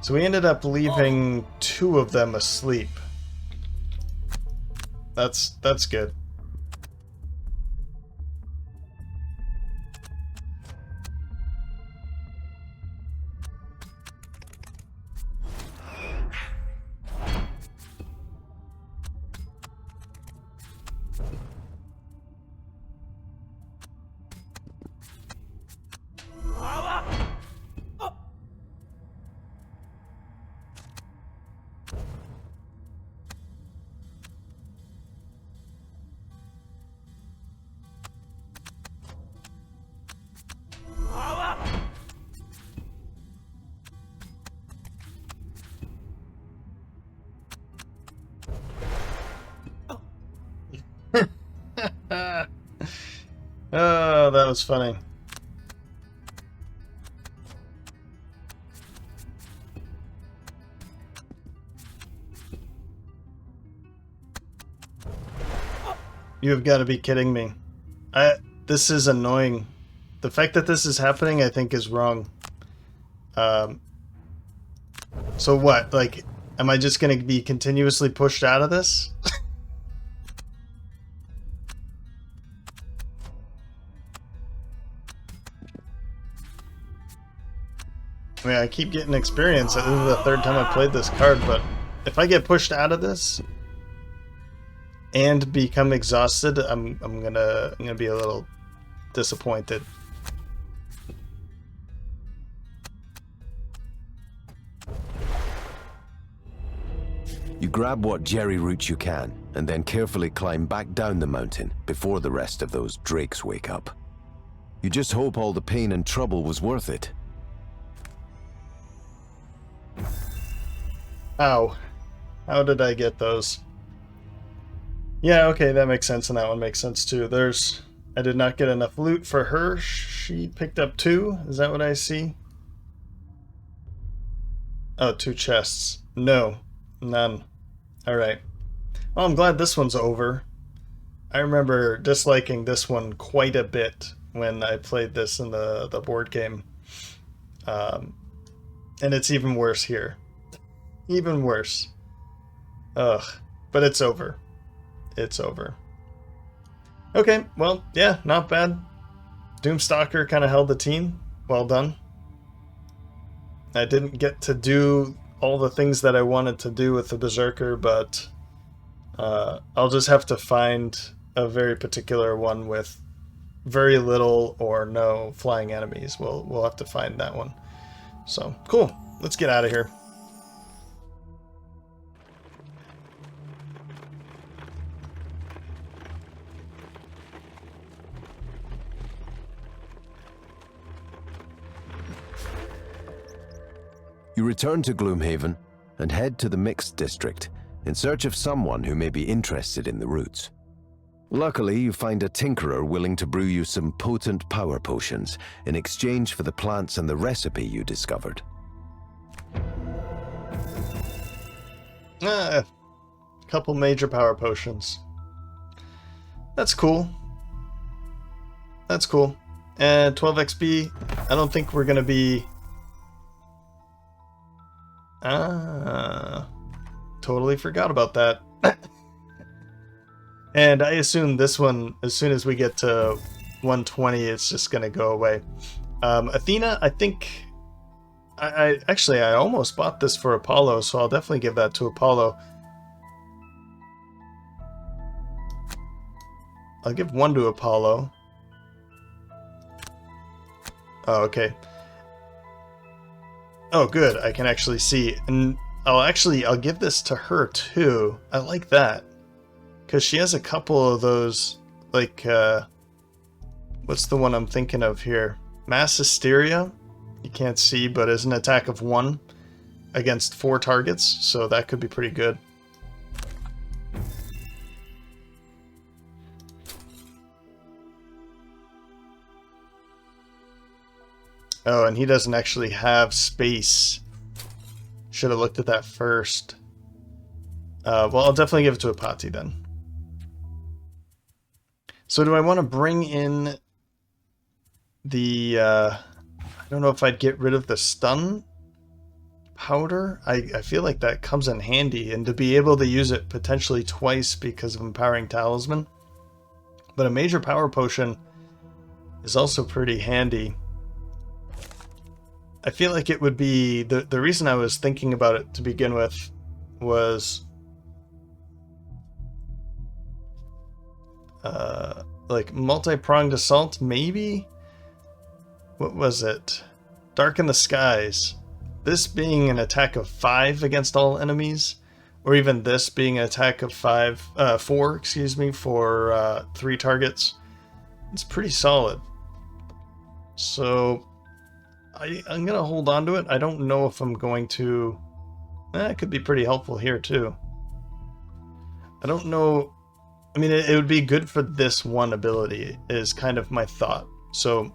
S1: So we ended up leaving 2 of them asleep. That's good. Oh, that was funny. You've got to be kidding me. This is annoying. The fact that this is happening, I think, is wrong. So what? Like, am I just going to be continuously pushed out of this? I mean, I keep getting experience. This is the third time I played this card, but if I get pushed out of this and become exhausted, I'm gonna be a little disappointed.
S2: You grab what jerry roots you can, and then carefully climb back down the mountain before the rest of those drakes wake up. You just hope all the pain and trouble was worth it.
S1: Ow. How did I get those? Yeah, okay, that makes sense, and that one makes sense too. I did not get enough loot for her. She picked up 2. Is that what I see? Oh, 2 chests. No, none. Alright. Well, I'm glad this one's over. I remember disliking this one quite a bit when I played this in the board game. And it's even worse here. Even worse. Ugh. But it's over. It's over. Okay, well, yeah, not bad. Doomstalker kind of held the team. Well done. I didn't get to do all the things that I wanted to do with the Berserker, but I'll just have to find a very particular one with very little or no flying enemies. We'll have to find that one. So, cool. Let's get out of here.
S2: You return to Gloomhaven and head to the Mixed District in search of someone who may be interested in the roots. Luckily, you find a tinkerer willing to brew you some potent power potions in exchange for the plants and the recipe you discovered.
S1: A couple major power potions. That's cool. That's cool. And 12 XP, I don't think we're going to be... totally forgot about that. And I assume this one, as soon as we get to 120, it's just going to go away. Athena, I think... I almost bought this for Apollo, so I'll definitely give that to Apollo. I'll give 1 to Apollo. Oh, okay. Oh, good. I can actually see. And I'll give this to her too. I like that. Because she has a couple of those, like, what's the one I'm thinking of here? Mass Hysteria? You can't see, but is an attack of 1 against 4 targets, so that could be pretty good. Oh, and he doesn't actually have space. Should have looked at that first. Well, I'll definitely give it to Apati then. So do I want to bring in the... I don't know if I'd get rid of the stun powder. I feel like that comes in handy, and to be able to use it potentially twice because of Empowering Talisman. But a major power potion is also pretty handy. I feel like it would be... The reason I was thinking about it to begin with was... like multi-pronged assault, maybe? What was it? Darken the Skies. This being an attack of 5 against all enemies, or even this being an attack of 4, excuse me, for 3 targets. It's pretty solid. So I'm gonna hold on to it. I don't know if I'm going to... it could be pretty helpful here too. I don't know... I mean, it would be good for this one ability, is kind of my thought. So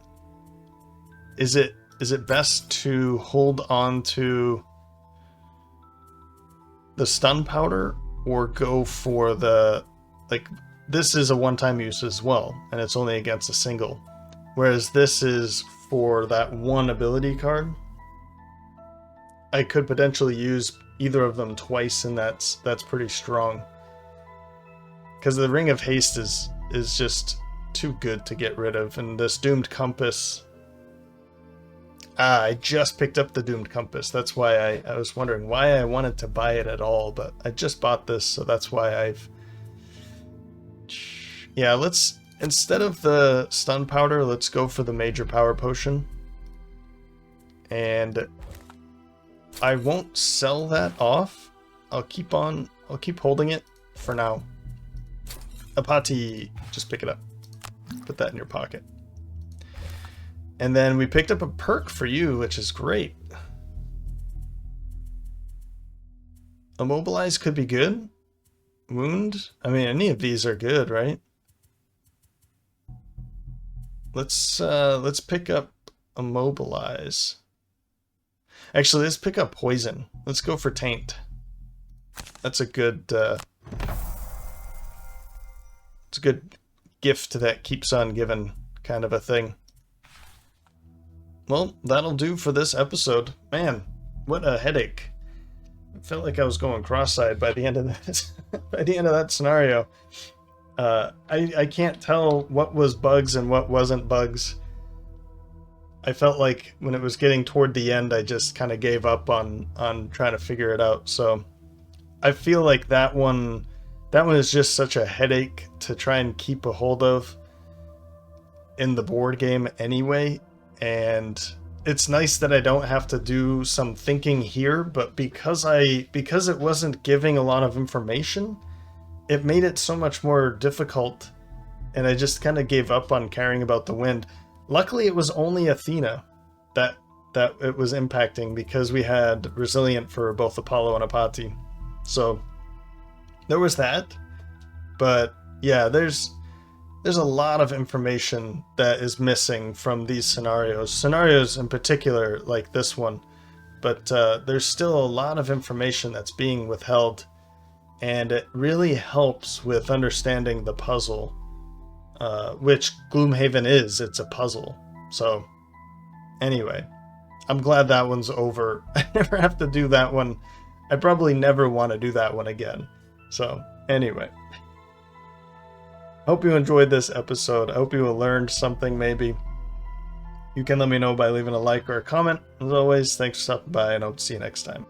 S1: is it best to hold on to the stun powder or go for the, like, this is a one-time use as well, and it's only against a single, whereas this is for that one ability card. I could potentially use either of them twice, and that's pretty strong, because the Ring of Haste is just too good to get rid of. And this Doomed Compass, I just picked up the Doomed Compass. That's why I was wondering why I wanted to buy it at all, but I just bought this, so that's why yeah, let's, instead of the stun powder, let's go for the major power potion. And I won't sell that off. I'll keep holding it for now. Apati, just pick it up. Put that in your pocket. And then we picked up a perk for you, which is great. Immobilize could be good. Wound, I mean, any of these are good, right? Let's pick up Immobilize. Actually, let's pick up Poison. Let's go for Taint. That's a good it's a good gift that keeps on giving, kind of a thing. Well, that'll do for this episode. Man, what a headache. I felt like I was going cross-eyed by the end of that by the end of that scenario. I can't tell what was bugs and what wasn't bugs. I felt like when it was getting toward the end, I just kind of gave up on trying to figure it out. So I feel like that one is just such a headache to try and keep a hold of in the board game anyway. And it's nice that I don't have to do some thinking here, but because it wasn't giving a lot of information, it made it so much more difficult, and I just kind of gave up on caring about the wind. Luckily, it was only Athena that it was impacting, because we had Resilient for both Apollo and Apati. So there was that. But yeah, there's a lot of information that is missing from these scenarios in particular, like this one. But there's still a lot of information that's being withheld, and it really helps with understanding the puzzle, which Gloomhaven is. It's a puzzle. So anyway, I'm glad that one's over. I never have to do that one. I probably never want to do that one again. So anyway, hope you enjoyed this episode. I hope you learned something maybe. You can let me know by leaving a like or a comment. As always, thanks for stopping by, and I hope to see you next time.